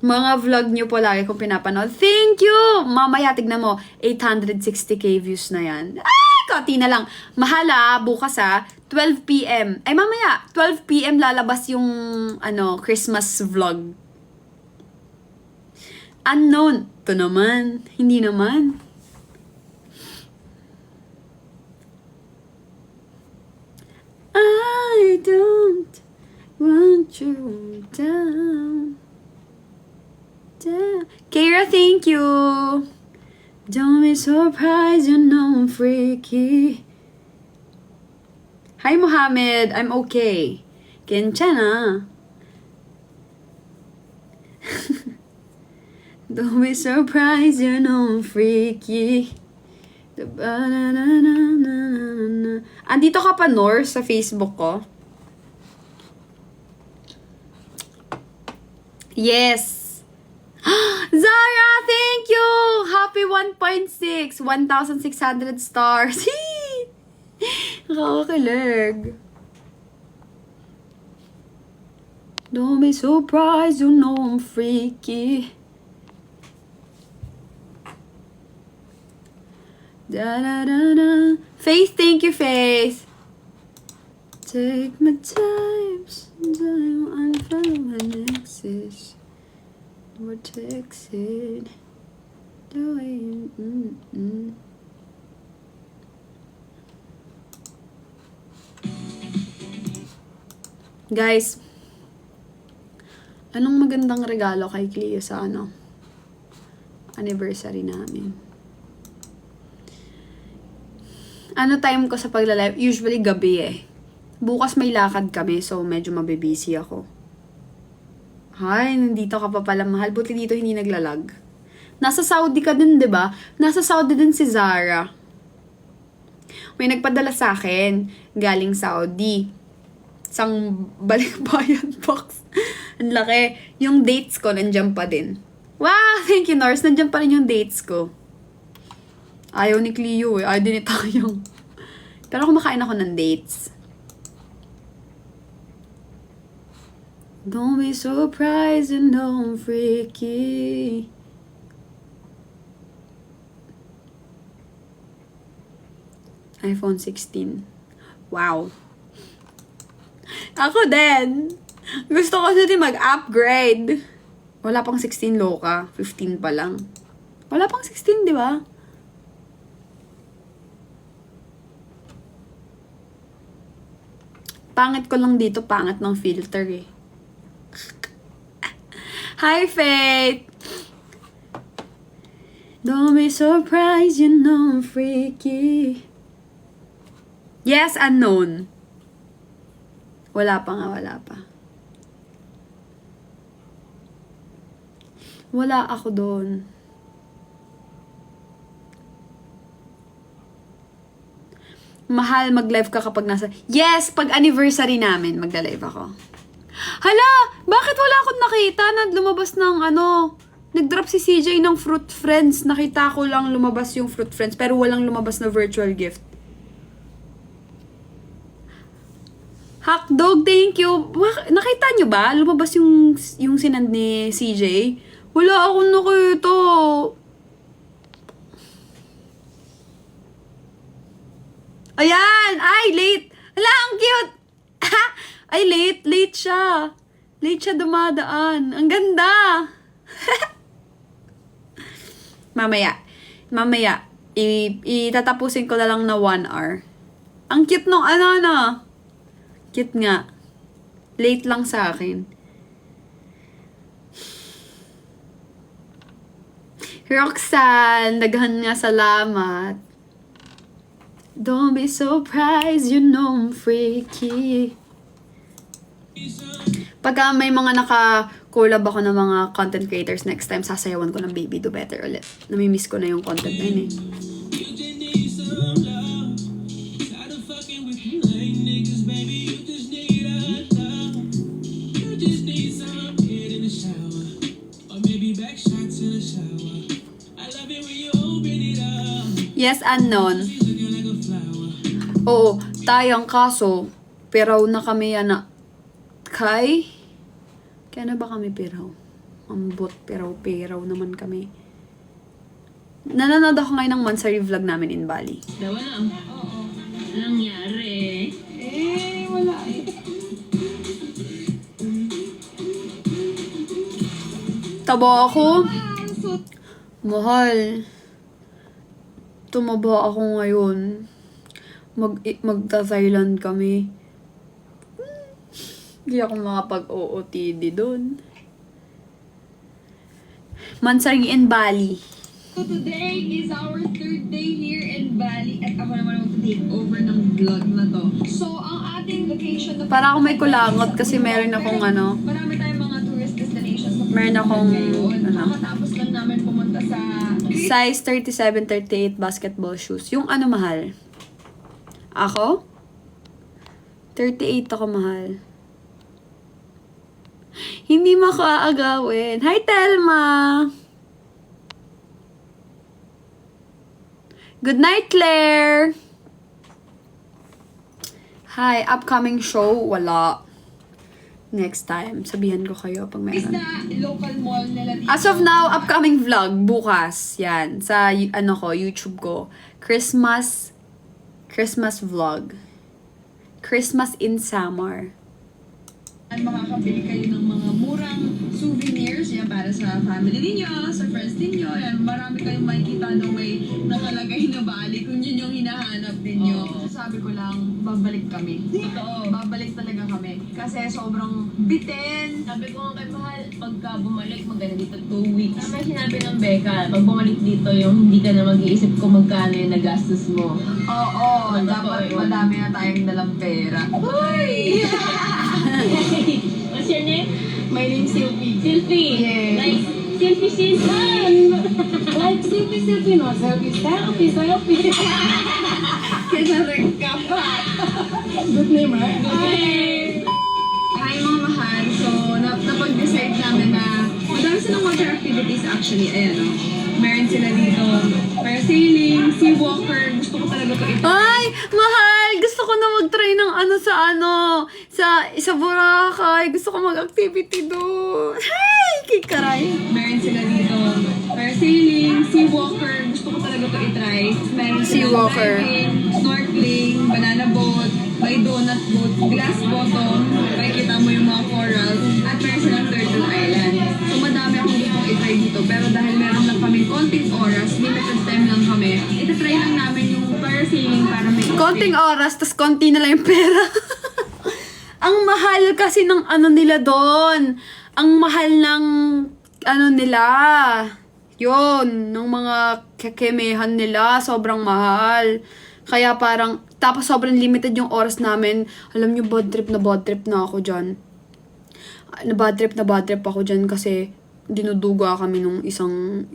Mga vlog niyo po lagi kong pinapanood. Thank you! Mamaya, tignan mo, 860k views na yan. Konti na lang. Mahala, bukas 12 p.m. Mamaya, 12 p.m. lalabas yung, Christmas vlog. Unknown. Ito naman. Hindi naman. I don't want you down. Kira, thank you. Don't be surprised, you know I'm freaky. Hi, Mohammed. I'm okay. Kenchana. Don't be surprised, you know I'm freaky. Andito ka pa, Nor, sa Facebook ko? Yes! Zara, thank you! Happy 1.6! 1,600 stars! Nakakakilig. Don't be surprised, you know I'm freaky. Da-da-da-da. Faith, thank you, Faith. Take my time, sometime unfollow my nexus. Vortex it. Doing. Guys, Anong magandang regalo kay Cleo sa anniversary namin? Ano time ko sa pagla-live? Usually gabi eh. Bukas may lakad kami, so medyo mabibisi ako. Hay, nandito ka pa pala, mahal. Buti dito hindi naglalag. Nasa Saudi ka din, di ba? Nasa Saudi din si Zara. May nagpadala sa akin, galing Saudi. Isang balikbayan box. Ang laki. Yung dates ko, nandiyan pa din. Wow, thank you, Norse. Nandiyan pa rin yung dates ko. Ayaw ni Cleo eh. Ayaw din ni Tayong. Pero kumakain ako ng dates. Don't be surprised you know I'm freaky. iPhone 16. Wow. Ako din. Gusto ko din mag-upgrade. Wala pang 16 loka. 15 pa lang. Wala pang 16, di ba? Pangit ko lang dito. Pangit ng filter eh. Hi, Faith! Don't be surprised, you know I'm freaky. Yes, unknown. Wala pa nga, wala pa. Wala ako doon. Mahal, mag-live ka kapag nasa... Yes! Pag anniversary namin, magla-live ako. Hala! Bakit wala akong nakita na lumabas ng nag-drop si CJ ng Fruit Friends. Nakita ko lang lumabas yung Fruit Friends pero walang lumabas na virtual gift. Hotdog, thank you. Nakita nyo ba? Lumabas yung sinand ni CJ. Wala akong nakita. Ayan! Ay, late! Hala, ang cute! Ay, late siya. Late siya dumadaan. Ang ganda! Mamaya, itatapusin ko na lang na 1 hour. Ang cute nung Cute nga. Late lang sa akin. Roxanne, daghan nga salamat. Don't be surprised, you know I'm freaky. Pagka may mga naka-collab ako ng mga content creators, next time sasayawan ko ng Baby Do Better ulit. Namimiss ko na yung content na yun eh. Yes, unknown. Oo, tayang kaso, peraw na kami kay? Kaya na ba kami peraw? Ambot, peraw naman kami. Nanonood ako ngayon ng monthsary vlog namin in Bali. Wala. Oo. Anong nangyari? Wala eh. Taba ako. Mahal. Tumaba ako ngayon. Magta-Thailand kami. Hindi ako makapag-OOTD doon. Mansari in Bali. So today is our 3rd day here in Bali at ako naman mag-take over ng vlog na to. So ang ating location na Para ako may kulangot kasi meron akong marami tayong mga tourist destinations na meron akong Kakatapos lang namin pumunta sa size 37-38 basketball shoes. Yung mahal? Ako? 38 ako mahal. Hindi makaagawin. Hi, Telma! Good night, Claire! Hi, upcoming show? Wala. Next time, sabihan ko kayo pag meron. na local mall nila dito. As of now, upcoming vlog, bukas. Yan, sa YouTube ko. Christmas vlog. Christmas in Samar. Makakabili kayo ng mga murang souvenirs yan para sa family ninyo, sa friends ninyo. Yan, marami kayong makikita na may nakalagay na Bali kung yun yung hinahanap ninyo. Sabi ko lang, babalik kami. Totoo. Babalik talaga kami. Kasi sobrang bitin. Sabi ko nga kay Mahal, pagka bumalik, maganda dito 2 weeks. Tama yung sinabi ng Becca, pag bumalik dito, yung hindi ka na mag-iisip kung magkano yung nagastos mo. Oo, Totoo dapat yun. madami na tayong dalang pera. Hoy! What's your name? My name's Sylvie. Sylvie. Yes. Like, Sylvie season. Like, Sylvie, no? Selfie. Kinarig ka pa. Good name, right? Hi mga mahal. So, napag-decide namin na madami silang water activities actually. Ayan o. Meron sila dito parasailing, sea walker. Gusto ko talaga ito Ay, mahal! Gusto ko na mag-try ng sa Boracay. Gusto ko mag-activity doon. Hey! Kikaray. Meron sila dito parasailing, sea walker. Gusto ko talaga ito i-try. Meron Sea silang walker. diving, snorkeling, banana boat, may donut boat, glass bottom. Makikita mo yung mga coral. At meron silang turtle island. So madami akong gustong i-try dito. Pero dahil meron lang kami konting oras, limited time lang kami, ita-try lang namin yung parasailing para may Konting oras, tas konti na lang yung pera. Ang mahal kasi ng ano nila doon. Ang mahal ng ano nila. Yun, ng mga kekemehan nila. Sobrang mahal. Kaya parang, tapos sobrang limited yung oras namin. Alam nyo, bad trip na ako dyan. Bad trip ako dyan kasi dinuduga kami nung isang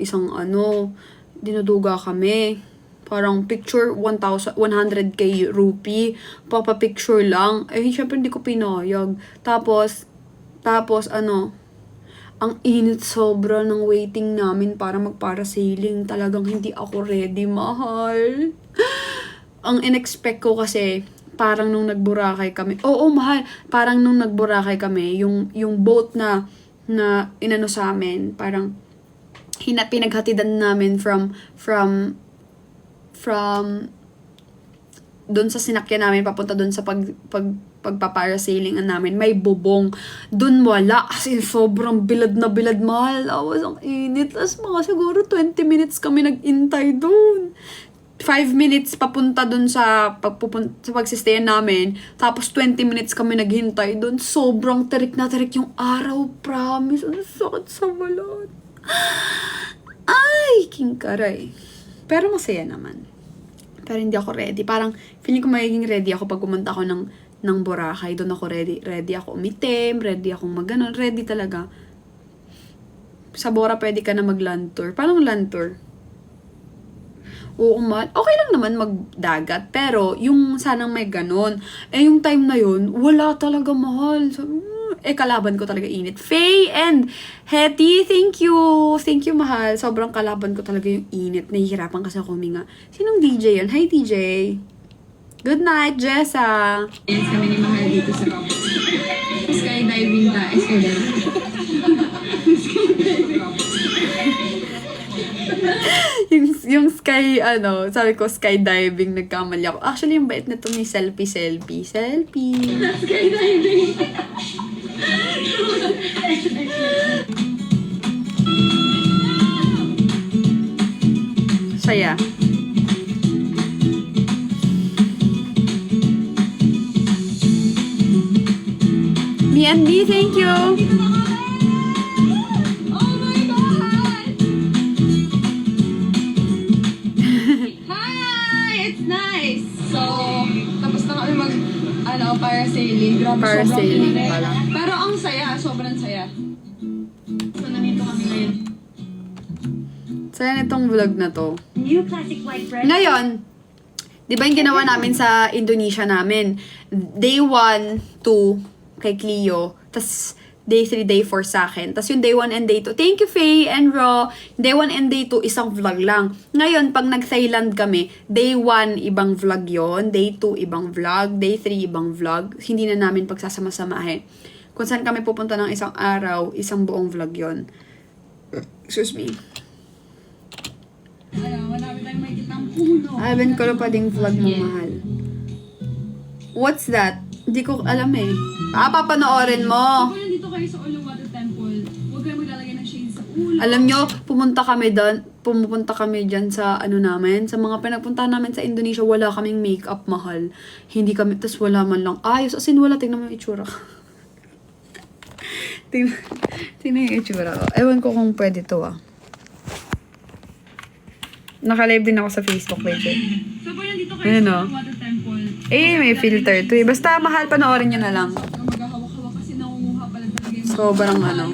dinuduga kami. Parang picture 100k rupee. Papa-picture lang. Eh, syempre hindi ko pinayag. Tapos ang init sobra ng waiting namin para mag-parasailing. Talagang hindi ako ready, mahal. Ang in-expect ko kasi, parang nung nag-Boracay kami, mahal, parang nung nag-Boracay kami, yung boat na inano sa amin, parang pinaghatidan namin from doon sa sinakyan namin papunta doon sa pagpaparasailing namin, may bubong. Doon wala. As in, sobrang bilad na bilad, mahal. Awas, ang init. As mga siguro 20 minutes kami nag-intay doon. 5 minutes papunta doon sa pagsistayan namin. Tapos 20 minutes kami naghintay doon. Sobrang tarik na tarik yung araw. Promise. Ang sakit sa balat. Ay, kingkaray. Pero masaya naman. Pero hindi ako ready. Parang, feeling ko magiging ready ako pag pumunta ako ng Boracay. Doon ako ready. Ready ako umitim. Ready akong maganon. Ready talaga. Sa Bora, pwede ka na mag-land tour. Parang land tour. Oo, mahal. Okay lang naman magdagat. Pero, yung sanang may ganon. Eh, yung time na yun, wala talaga, mahal. So, kalaban ko talaga init. Faye and Hetty, thank you. Thank you, mahal. Sobrang kalaban ko talaga yung init. Nahihirapan kasi ako huminga. Sinong DJ yun? Hi, DJ. Good night, Jessa. Yes, kami ni Mahal dito sa skydiving tayo. yung sky, sabi ko, skydiving, nagkamali ako. Actually, yung bait na to ni Selfie. Skydiving. Saya. Me and me, thank you. Oh my God! Hi! It's nice! So, tapos na kami parasailing. Grabe, Parasailing sobrang init. pala. Pero ang saya, sobrang saya. So, nandito kami ngayon. Saya nitong vlog na to. New classic white bread. Ngayon, di ba yung ginawa namin sa Indonesia namin? Day 1, 2 kay Cleo. Tas day 3, day 4 sa akin. Tas yung day 1 and day 2. Thank you, Faye and Ro. Day 1 and day 2, isang vlog lang. Ngayon, pag nag-Thailand kami, day 1, ibang vlog yon, day 2, ibang vlog, day 3, ibang vlog. Hindi na namin pagsasama-samahin. Kung saan kami pupunta ng isang araw, isang buong vlog yon. Excuse me. Ayan, marami tayong makikita ang puno. Alvin ko pa ding vlog mo, mahal. What's that? Hindi ko alam eh. Papanoorin mo. Kung nandito kayo sa Uluwatu Temple, huwag kayo maglalagay ng shades sa ulo. Alam nyo, pumunta kami doon. pumupunta kami dyan sa ano namin, sa mga pinagpuntahan namin sa Indonesia, wala kaming makeup, mahal. Hindi kami, tas wala man lang ayos. As in, wala, tingnan mo yung itsura ko. tingnan yung itsura ko. Ewan ko kung pwede to Naka-live din ako sa Facebook page. So, kung nandito kayo Ayun, sa Water Temple, May filter to Basta mahal, panoorin nyo na lang. maghahawak-hawak kasi nangunguha pala talaga yung Sobrang yung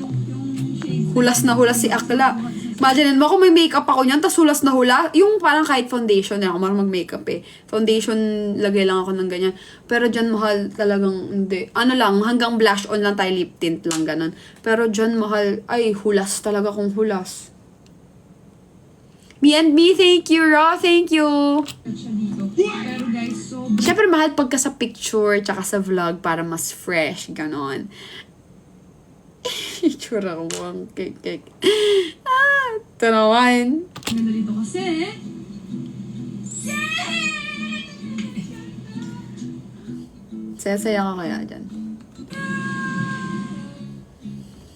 shades. hulas na hulas si Akla. Imagine mo kung may makeup ako niyan, tas hulas na hula. Yung parang kahit foundation, ako marunong mag-makeup Foundation, lagay lang ako ng ganyan. Pero dyan, mahal, talagang hindi. Ano lang, hanggang blush on lang tayo, lip tint lang, ganun. Pero dyan, mahal, ay, hulas talaga kung hulas. Me and me, thank you, Raw, thank you. Siya dito. Pero guys, sobrang Siyempre, mahal pagka sa picture, tsaka sa vlog, para mas fresh, ganon. Itsura ko ang cake. Ito naman. ganda dito kasi. Saya-saya ka kaya dyan.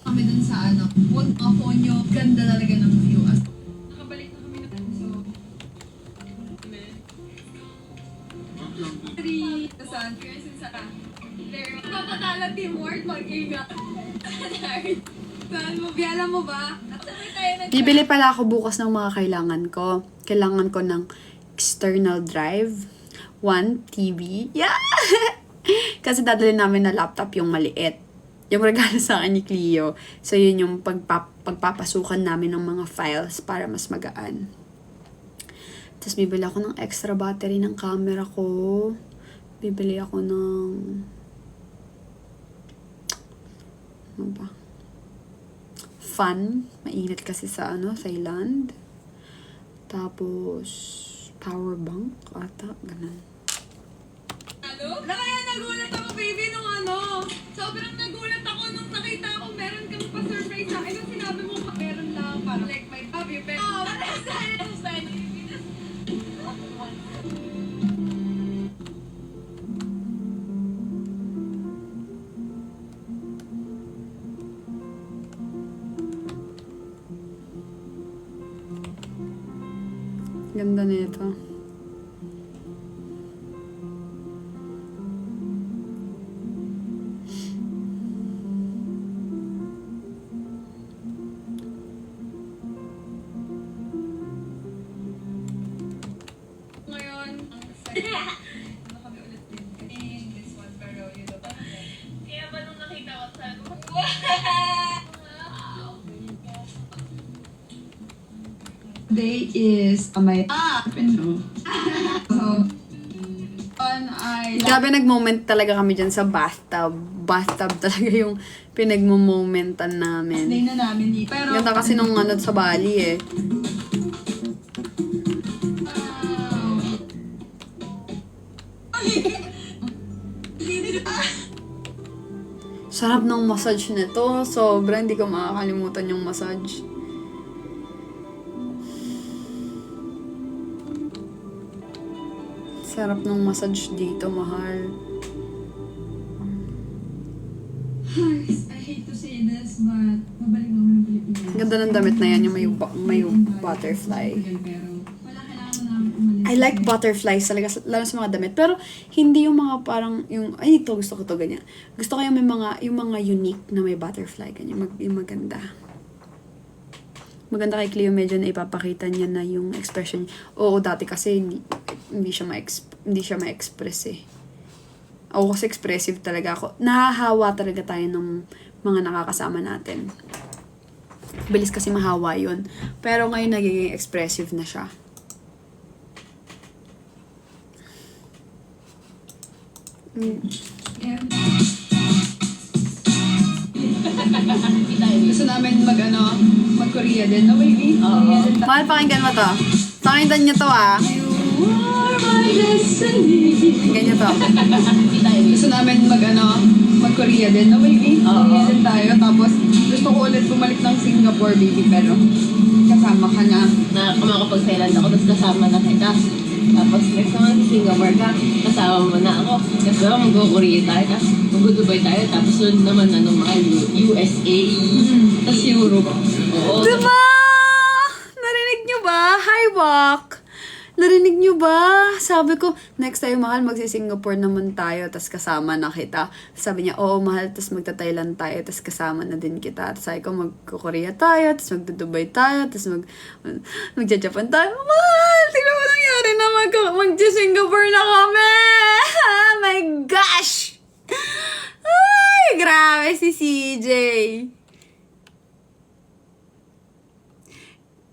Kami dun sa ano, huwag mga phone nyo. Ganda talaga ng view. Nakabalik na kami na. So, three, saan? Kasi sa papatala teamwork, mag-ingat. Saan mo? Biyala mo ba? Bibili pala ako bukas ng mga kailangan ko. Kailangan ko ng external drive, 1 TV. Yeah! Kasi dadalhin namin na laptop yung maliit. Yung regalo sa akin ni Cleo. So, yun yung pagpapasukan namin ng mga files para mas magaan. Tapos, bibili ako ng extra battery ng camera ko. Bibili ako ng... Ano ba? Fan. Mainit kasi sa Thailand. Tapos, power bank ata. Ganun. Na kaya nagulat ako, baby, nung sobrang nagulat ako nung nakita ko meron kang pa-surprise sa akin. Yung sinabi mo, meron lang, parang like my puppy, pero... Ganda nito. Ngayon, ano kami ulit din? This one, pero you know, Kaya ba nung nakita ko sa Today is my no. So, Grabe, nag-moment talaga kami dyan sa bathtub. Bathtub talaga yung pinagmo-momentan namin. day na namin dito. Pero, Ganda kasi nung sa Bali Sarap ng massage nito. Sobra, hindi ko makakalimutan yung massage. Sarap ng massage dito, mahal. I hate to say this, but mabalik naman ng Pilipinas. Ganda ng damit na yan, yung may butterfly. Pero, wala kailangan namin umalis. I like butterflies talaga, lalo sa mga damit. Pero, hindi yung mga parang, ay, ito, gusto ko to, ganyan. Gusto ko yung mga unique na may butterfly, ganyan. Yung maganda. Maganda kay Cleo, medyo na ipapakita niya na yung expression niya. Oo, dati kasi hindi siya ma-express Ako kasi expressive talaga ako. Nahahawa talaga tayo ng mga nakakasama natin. Bilis kasi mahawa yun. Pero ngayon nagiging expressive na siya. Gusto namin mag-Korea din, no baby? Korea din tayo. Mahal, pakinggan mo to. Pakinggan niyo to You are my destiny. Pakinggan niyo to. Gusto namin mag-Korea din, no baby? Korea din tayo. Tapos gusto ko ulit bumalik ng Singapore, baby. Pero kasama ka na. Makakapag-Thailand ako, tapos kasama na kita. Tapos next naman sa Singapore ka, kasama mo na ako. Tapos naman mag-Korea tayo, tapos mag-Dubai tayo, tapos sunod naman mga USA, tapos Europe. Oo. Diba? Narinig niyo ba? Hi, Wak! Narinig niyo ba? Sabi ko, next time, mahal, magsi-Singapore naman tayo, tas kasama na kita. Sabi niya, oo, mahal, tas magta-Thailand tayo, tas kasama na din kita. Tas sabi ko, mag-Korea tayo, tas magda-Dubai tayo, tas mag-Japan tayo. Mahal, tingnan mo nangyari na mag-Singapore na kami! Oh my gosh! Ay, grabe si CJ.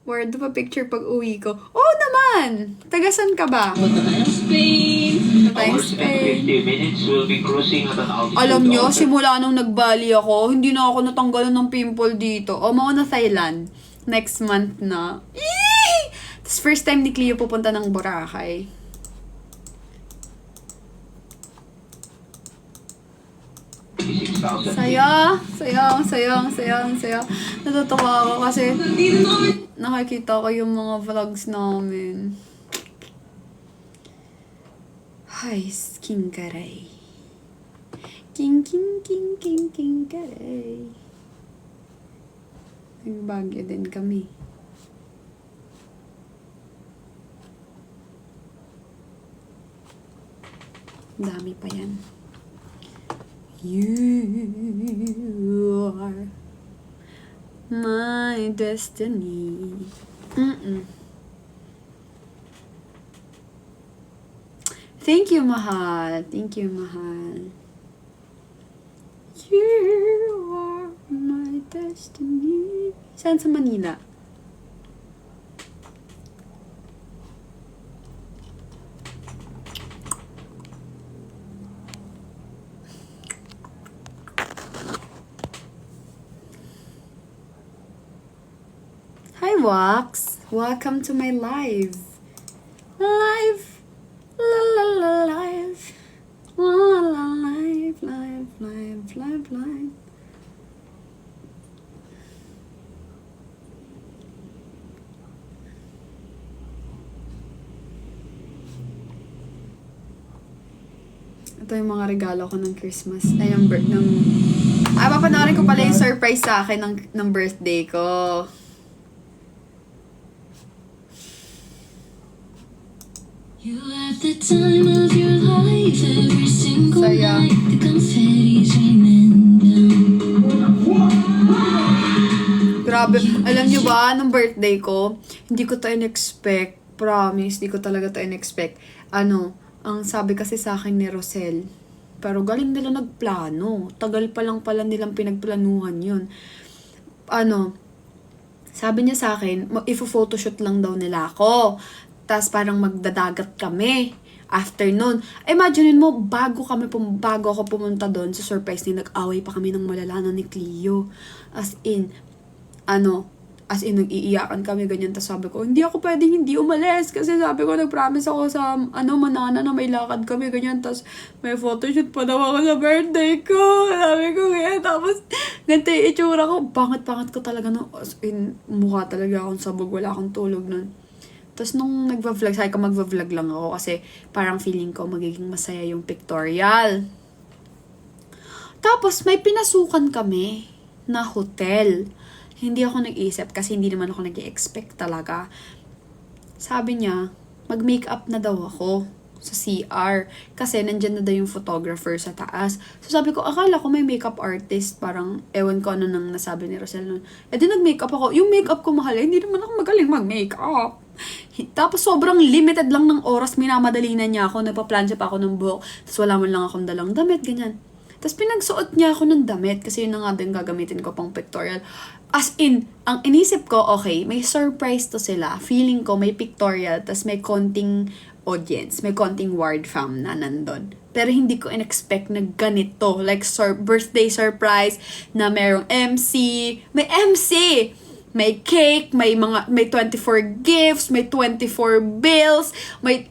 Word pa picture pag uwi ko. Oo naman! Tagasan ka ba? Punta tayo Spain. Thanks, Hours and 50 minutes will be cruising at an altitude Alam nyo, of- simula nung nagbali ako, hindi na ako natanggalan ng pimple dito. O, mauna Thailand. Next month na. Eee! Tapos first time ni Cleo pupunta ng Boracay. Saya! Saya, saya, saya, saya. Natutuwa ako kasi Nandito na kami. nakikita ko yung mga vlogs namin. Hi, King Karay. King Karay. Nagbagyo din kami. Dami pa yan. You are my destiny. Thank you, mahal. Thank you, mahal. You are my destiny. Saan sa Manila? Hi, Wax. Welcome to my live. Live. La la la live. La la la live, live, live, live, live. Ito yung mga regalo ko ng Christmas. Ay, papanoorin ko pala yung surprise sa akin ng birthday ko. You have the time of your life every single Saya. night. The confetti's raining down. Grabe. Alam nyo ba, nung birthday ko, hindi ko to in-expect. Promise, hindi ko talaga to in-expect. Ang sabi kasi sa akin ni Rosel, pero galing nila nagplano. Tagal pa lang pala nilang pinagplanuhan yun. Sabi niya sa akin, ifo-photoshoot lang daw nila ako. Tapos parang magdadagat kami. After nun, imagine mo, bago ako pumunta doon sa surprise ni nag-away pa kami ng malala ni Cleo. As in, nag-iiyakan kami, ganyan. Tapos sabi ko, hindi ako pwedeng hindi umalis. Kasi sabi ko, nag-promise ako sa, Manana na may lakad kami, ganyan. Tapos, may photoshoot pa daw ako sa birthday ko. Sabi ko, ganyan. Tapos, ganito yung itsura ko. Bangat-bangat ko talaga, no? As in, mukha talaga akong sabog. Wala akong tulog nun. Tapos, nung nagva-vlog, sabi ko, magva-vlog lang ako. Kasi, parang feeling ko, magiging masaya yung pictorial. Tapos, may pinasukan kami na hotel. Hindi ako nag-iisip kasi hindi naman ako nag-i-expect talaga. Sabi niya, mag-makeup na daw ako sa CR. Kasi nandyan na daw yung photographer sa taas. So sabi ko, akala ko may makeup artist. Parang, ewan ko ano nang nasabi ni Rosel nun. E di nag-makeup ako. Yung makeup ko mahal, hindi naman ako magaling mag-makeup. Tapos sobrang limited lang ng oras. Minamadali na niya ako. Nagpa-plancha pa ako ng buhok. Tapos wala man lang akong dalang damit. Ganyan. Tapos pinagsuot niya ako ng damit. Kasi yun na nga din gagamitin ko pang pictorial. As in, ang inisip ko, okay, may surprise to sila. Feeling ko may pictorial. Tapos may konting audience. May konting ward fam na nandun. Pero hindi ko in-expect na ganito. Like, birthday surprise na merong MC. May MC! May cake, may 24 gifts, may 24 bills, may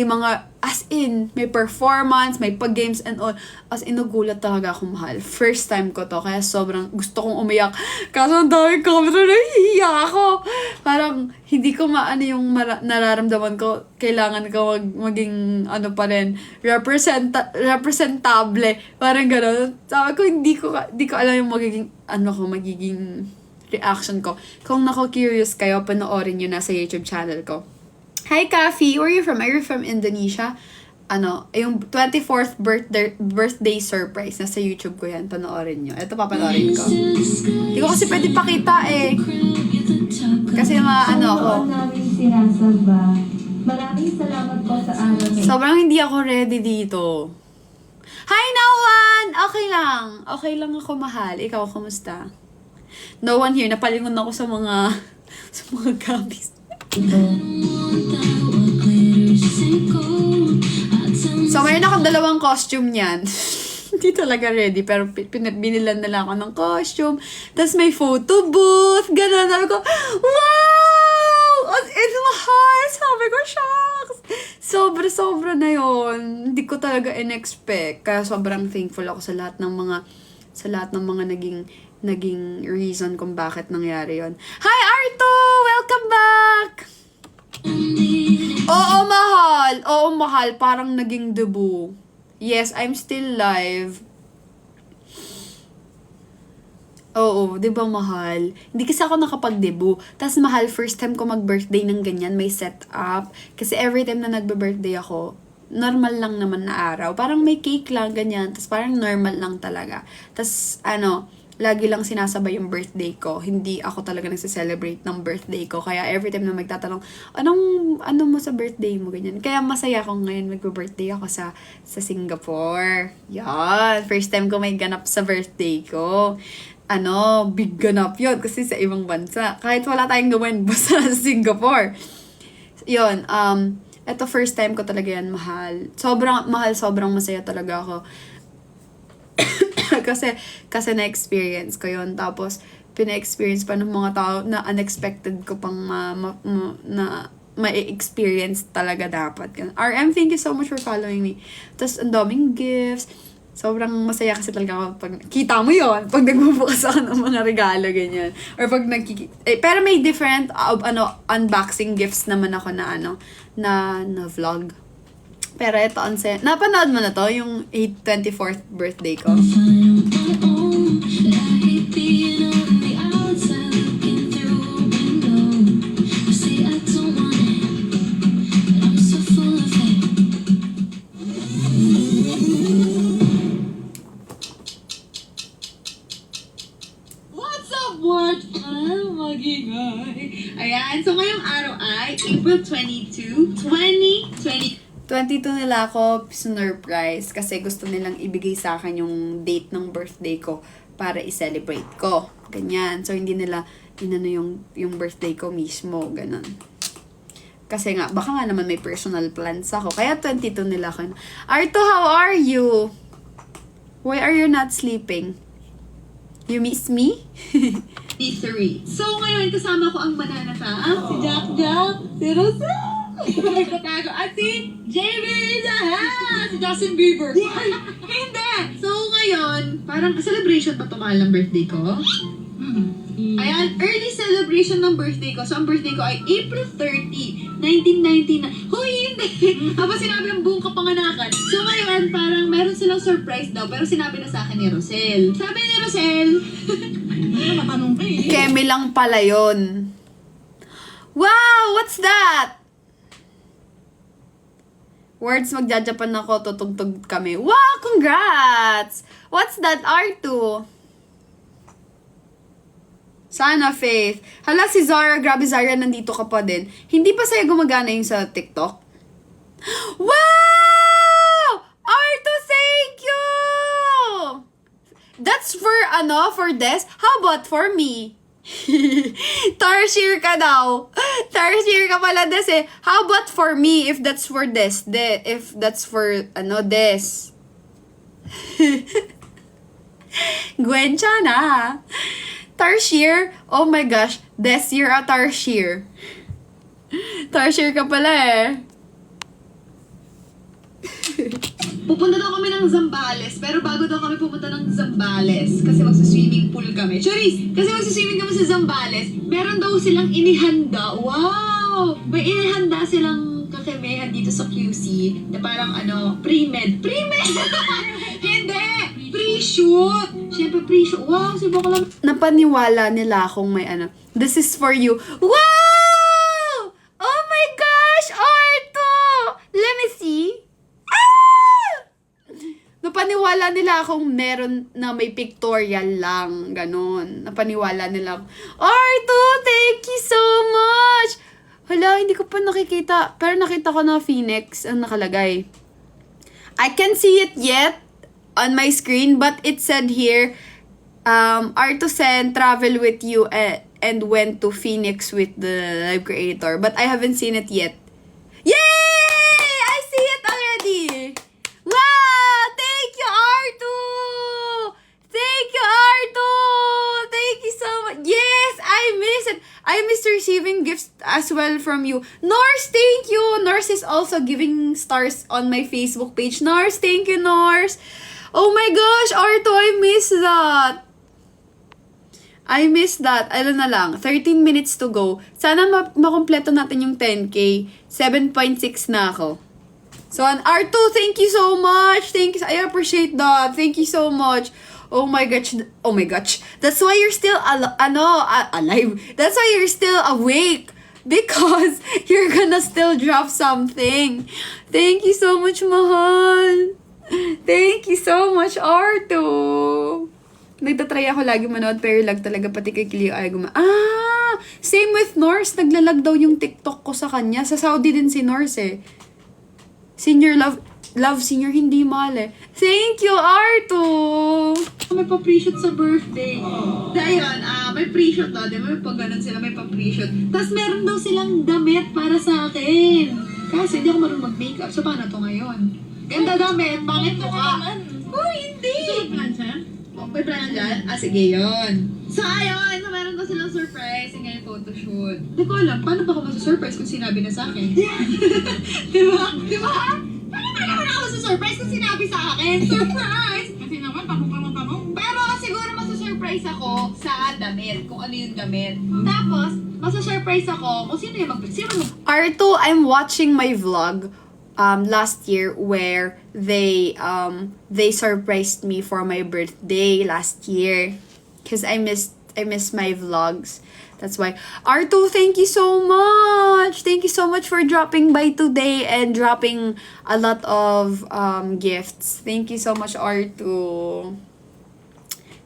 mga, as in, may performance, may pag-games and all. As in, nagulat talaga ako, mahal. First time ko to, kaya sobrang gusto kong umiyak. Kaso ang dami camera, nahihiya ako. Parang, hindi ko maano yung nararamdaman ko. Kailangan ko maging, pa rin, representable. Parang gano'n. Sabi ko, hindi ko alam yung magiging, reaction ko. Kung nako-curious kayo, panoorin nyo na sa YouTube channel ko. Hi, Kafi! Where are you from? Are you from Indonesia? Yung 24th birthday surprise. Nasa YouTube ko yan. Panoorin nyo. Ito papanoorin ko. Hindi ko kasi pwede pakita eh. Kasi ako. namin si Rasaba. Maraming salamat po sa araw na Sobrang hindi ako ready dito. Hi, Nawan! Okay lang. Okay lang ako, mahal. Ikaw, kumusta? No one here. Napalingon ako sa mga gamis. So, mayroon akong 2 costume niyan. Hindi talaga ready, pero binilan na lang ako ng costume. Tapos may photo booth. Ganun. Sabi ko, wow! It's mahal! Sabi ko, shucks! Sobra na yon. Hindi ko talaga in-expect. Kaya sobrang thankful ako sa lahat ng mga naging reason kung bakit nangyari yon. Hi, Arto! Welcome back! Oo, mahal. Parang naging debut. Yes, I'm still live. Oo, di ba mahal? Hindi kasi ako nakapag-debut. Tapos mahal, first time ko mag-birthday ng ganyan, may setup. Kasi every time na nagbe-birthday ako, normal lang naman na araw. Parang may cake lang, ganyan. Tapos parang normal lang talaga. Tapos, lagi lang sinasabay yung birthday ko. Hindi ako talaga nagse-celebrate ng birthday ko. Kaya every time na magtatanong, ano mo sa birthday mo, ganyan. Kaya masaya ako ngayon mag-birthday ako sa Singapore. Yan. First time ko may ganap sa birthday ko. Big ganap yun. Kasi sa ibang bansa. Kahit wala tayong gawin, basta sa Singapore. Yun. Ito first time ko talaga yan, mahal. Sobrang mahal, sobrang masaya talaga ako. kasi na-experience ko yun. Tapos, pina-experience pa ng mga tao na unexpected ko pang ma-experience talaga dapat. RM, thank you so much for following me. Tapos, ang daming gifts. Sobrang masaya kasi talaga ako pag kita mo yon pag nagbubukas ako ng mga regalo, ganyan. Or pag pero may different, unboxing gifts naman ako na vlog. Pero ito, napanood mo na to, yung 24th birthday ko. What's up, world? Magingay. Ayan, so ngayong araw ay April 22, 2020. 22 nila ako surprise kasi gusto nilang ibigay sa akin yung date ng birthday ko para i-celebrate ko. Ganyan. So, hindi nila yung birthday ko mismo. Ganun. Kasi nga, baka nga naman may personal plans ako. Kaya 22 nila ako. Arto, how are you? Why are you not sleeping? You miss me? D3. So, ngayon kasama ko ang mananata. Si Jack, si Rosel, at si JB si Justin Bieber. Hindi! So, ngayon, parang celebration pa mahal ng birthday ko. Ayan, early celebration ng birthday ko. So, ang birthday ko ay April 30, 1999. Huy, hindi! Habang sinabi ang buong kapanganakan. So, ngayon, parang meron silang surprise daw, pero sinabi na sa akin ni Rosel. Sabi ni Rosel, Kemi lang pala yun. Wow! What's that? Words, magja-Japan ako, tutugtog kami. Wow! Congrats! What's that, R2? Sana, Faith. Hala, si Zara. Grabe, Zara, nandito ka pa din. Hindi pa sa'yo gumagana yung sa TikTok? Wow! R2, thank you! That's for, for this? How about for me? Tarshir ka daw. Tarshir ka pala des eh. How about for me if that's for this? If that's for, this. Gwen na. Tarshir? Oh my gosh. Des, you're a Tarshir. Tarshir ka pala eh. pupunta daw kami ng Zambales. Pero bago daw kami pupunta ng Zambales, kasi magsa-swimming pool kami. Charis! Kasi magsa-swimming kami sa Zambales, meron daw silang inihanda. Wow! May inihanda silang kakemehan dito sa QC na parang pre-med. Pre-med! Hindi! Pre-shoot! Siyempre, pre-show. Wow, si Bakla. Napaniwala nila akong may ano. This is for you. Wow! Oh my gosh, Arto! Let me see. Ah! Napaniwala nila akong meron na may pictorial lang. Ganon. Napaniwala nila. Arto, thank you so much! Hala, hindi ko pa nakikita. Pero nakita ko na Phoenix ang nakalagay. I can't see it yet on my screen, but it said here, Arto Sen travel with you and went to Phoenix with the live creator. But I haven't seen it yet. Yay! I see it already! Wow! Thank you, Arto! Thank you, Arto! Thank you so much. Yes, I miss it. I miss receiving gifts as well from you. Norse, thank you. Norse is also giving stars on my Facebook page. Norse, thank you, Norse. Oh my gosh, Arto, I miss that. I miss that. Ano na lang, 13 minutes to go. Sana makompleto natin yung 10K. 7.6 na ako. So, Arto, thank you so much. Thank you. I appreciate that. Thank you so much. Oh my gosh. Oh my gosh. That's why you're still alive. That's why you're still awake. Because you're gonna still drop something. Thank you so much, mahal. Thank you so much, Arto. Nagtatry ako lagi manood pero lag talaga pati kay Cleo ay same with Norse. Naglalag daw yung TikTok ko sa kanya. Sa Saudi din si Norse eh. Senior love senior hindi mahal eh. Thank you, Arto. May pa-pre-shoot sa birthday. Ayun, may pre-shoot daw. Di ba? Pag ganun sila, may pa-pre-shoot. Tapos meron daw silang damit para sa akin. Kasi hindi ako marunong mag-makeup. So, paano to ngayon? Ganda damit, pangit to ka. Oh, hindi! May plan dyan? Sige, yun. So, ayun, meron daw silang surprise. Yung ngayon photoshoot. Hindi ko alam, paano ba ako masusurprise kung sinabi na sa akin? Di ba? Di ba? Paano ba naman ako masusurprise kung sinabi sa akin? Surprise! Kasi naman, tanong. Pero siguro masusurprise ako sa damit, kung ano yung damit. Tapos, masusurprise ako kung sino yung Arto, I'm watching my vlog last year where they surprised me for my birthday last year because I missed my vlogs. That's why. Arto, thank you so much. Thank you so much for dropping by today and dropping a lot of gifts. Thank you so much, Arto.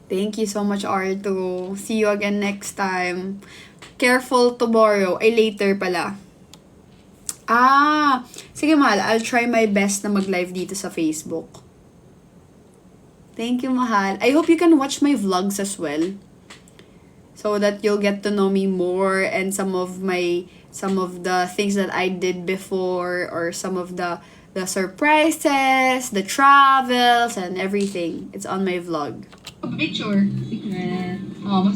Thank you so much, Arto. See you again next time. Careful tomorrow. Ay, later pala. Sige mahal. I'll try my best na mag-live dito sa Facebook. Thank you, mahal. I hope you can watch my vlogs as well. So that you'll get to know me more and some of the things that I did before or some of the surprises, the travels, and everything. It's on my vlog. Picture. Secret.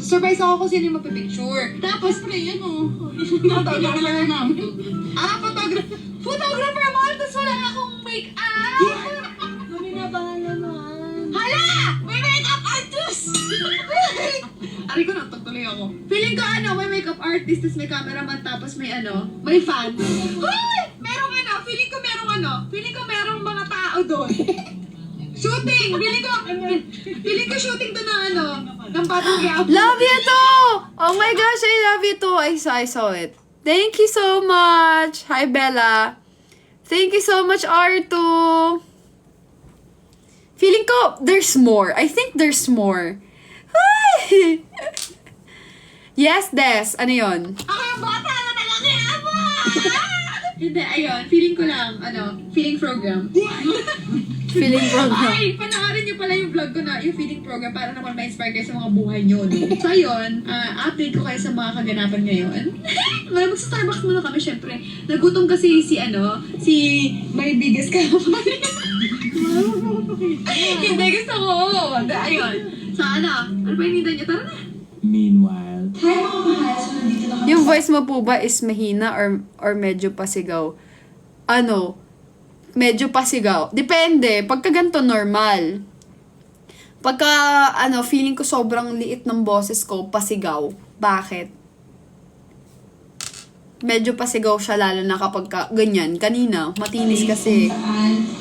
Surprise ako kung sino yung magpipicture. Tapos, yan photographer. Photographer mo, tapos wala akong make-up. Kami na bahala naman. Hala! May make-up artist! Ari ko, natagtuloy ako. Feeling ko may make-up artist, tapos may cameraman, tapos may fan. Hoy! Feeling ko merong mga tao doon. Shooting! Feeling ko shooting doon ng patong i-upload. Love you too! Oh my gosh, I love you too. I saw it. Thank you so much. Hi, Bella. Thank you so much, Arto. Feeling ko, there's more. I think there's more. Hi! Yes, Des. Ano yun? Ako yung bata na nag-akihan mo! Hindi, ayun. Feeling ko lang, feeling program. Feeling program. Ay, panoorin niyo pala yung vlog ko na, yung feeding program para naman ma-inspire kayo sa mga buhay niyo, no? So, ayun, update ko kayo sa mga kaganapan ngayon. Magsa-Starbucks muna kami, syempre. Nagutom kasi si may biggest ka. Hindi, gusto ko. Ayun. So, ano ba yung niyo? Tara na. Meanwhile, Hi mga mahal, so nandito na kami Yung voice mo po ba is mahina or medyo pasigaw? Medyo pasigaw. Depende. Pagka ganito, normal. Pagka, feeling ko sobrang liit ng boses ko, pasigaw. Bakit? Medyo pasigaw siya lalo na kapag ganyan. Kanina, matinis kasi.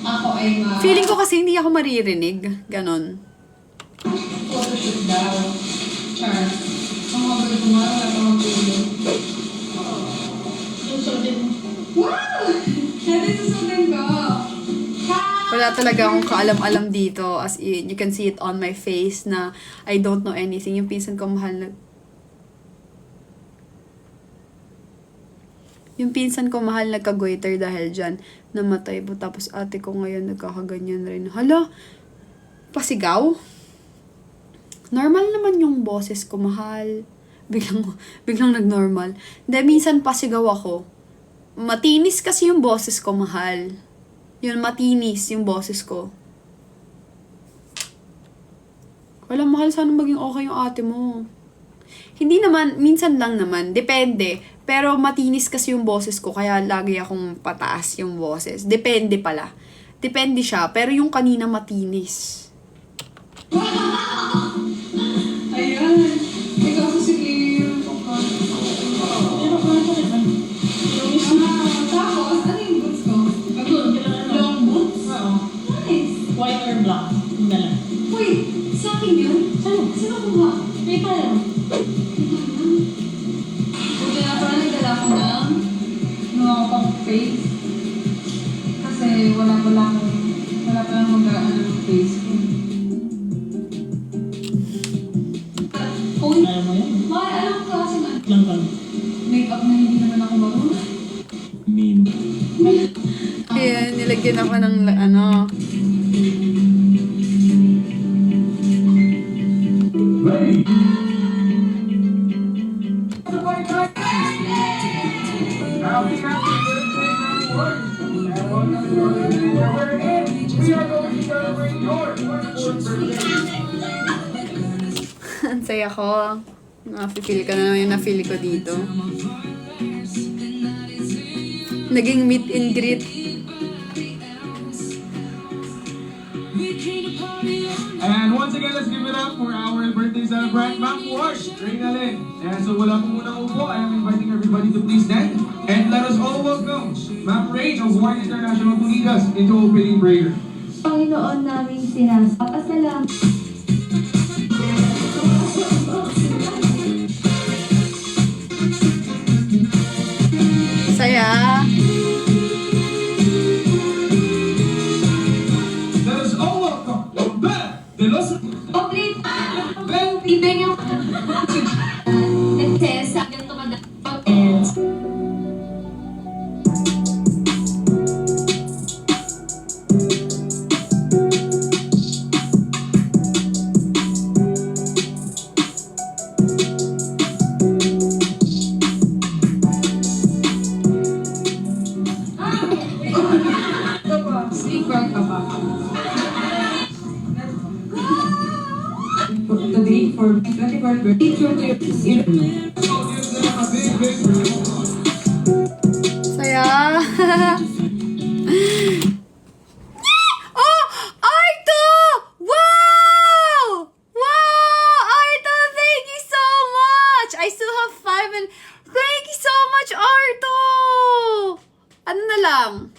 Ako ay Feeling ko kasi hindi ako maririnig. Ganon. Photoshoot daw. Char. Ang mga ko nga, wala pa akong pulo. Susutin mo. Wow! Sabi susutin ko. Wala talaga akong kaalam-alam dito. As in, you can see it on my face na I don't know anything. Yung pinsan ko mahal na... Yung pinsan ko mahal nagka-goiter dahil dyan. Namatay po. Tapos ate ko ngayon nagkakaganyan rin. Hala, pasigaw? Normal naman yung boses ko, mahal. Biglang nag-normal. Hindi, minsan pasigaw ako. Matinis kasi yung boses ko, mahal. Yun, matinis yung boses ko. Wala, mahal, sana maging okay yung ate mo. Hindi naman, minsan lang naman. Depende. Pero matinis kasi yung boses ko, kaya lagi akong pataas yung boses. Depende pala. Depende siya. Pero yung kanina matinis. Ayan. Ikaw sa si Clear. Tapos, ano yung boots ko? Long boots? Nice. White or black? Yung dala. Wait, sa akin yun? Saan? Sino ko ba? May tayo. Buti na pala nagdala ko ng mga pang face. Kasi wala pa lang mag-ano ng face ko. Uy, Ayaw mo yun? mahal, alam ko kasi Lang kami. make-up na hindi naman ako marunong. Ayan, nilagyan ako ng ano. Ang saya ko. Na-feel ka na naman yung na-feel ko dito. Naging meet and greet. And once again, let's give it up for our birthday celebrant, Ma'am Wash, Reina Lynn. And so wala po munang upo, I am inviting everybody to please stand. And let us all welcome Ma'am Rain of Wine International to lead us into opening prayer. Panginoon namin sinasapasalamat. Saya. Let us all welcome Lombard de los... Complete! Ibig yung... Nagtesa. And... Speaker ka ba? Today for 24th birthday, Saya. Oh! Arto! Wow! Wow! Arto, thank you so much! I still have 5 and... Thank you so much, Arto! Ano na lang?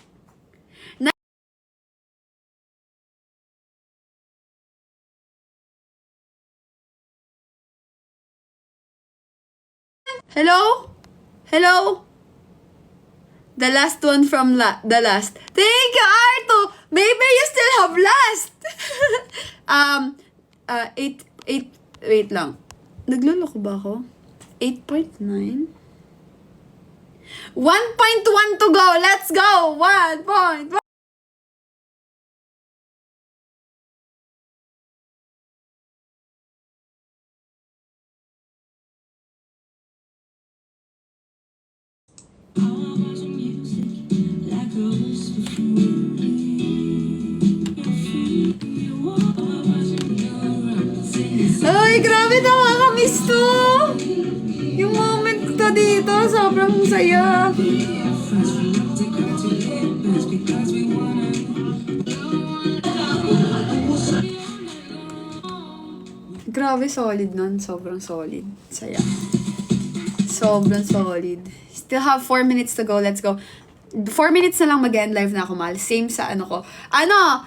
Hello? Hello? The last one from the last. Thank you, Arto! Maybe you still have last! 8, wait lang. Nagluloko ba ako? 8.9? 1.1 to go! Let's go! 1.1! Ay, grabe, nakakamiss to! Yung moment ko dito, sobrang saya. Grabe, solid nun. Sobrang solid. Saya. Sobrang solid. Still have 4 minutes to go. Let's go. 4 minutes na lang mag-end live na ako, mahal. Same sa ano ko. Ano?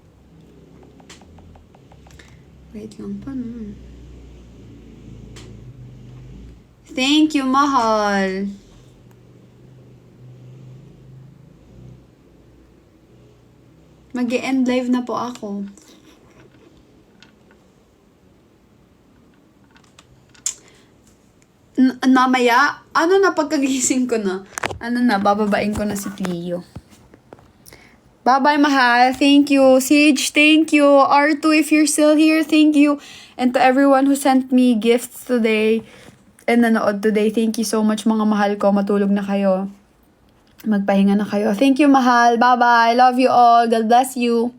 Wait lang pa na. Thank you, mahal. Mag-e-end live na po ako. Mamaya, ano na pagkagising ko na? Bababain ko na si Cleo. Bye-bye, mahal. Thank you. Sage, thank you. R2, if you're still here, thank you. And to everyone who sent me gifts today and nanood today, thank you so much, mga mahal ko. Matulog na kayo. Magpahinga na kayo. Thank you, mahal. Bye-bye. Love you all. God bless you.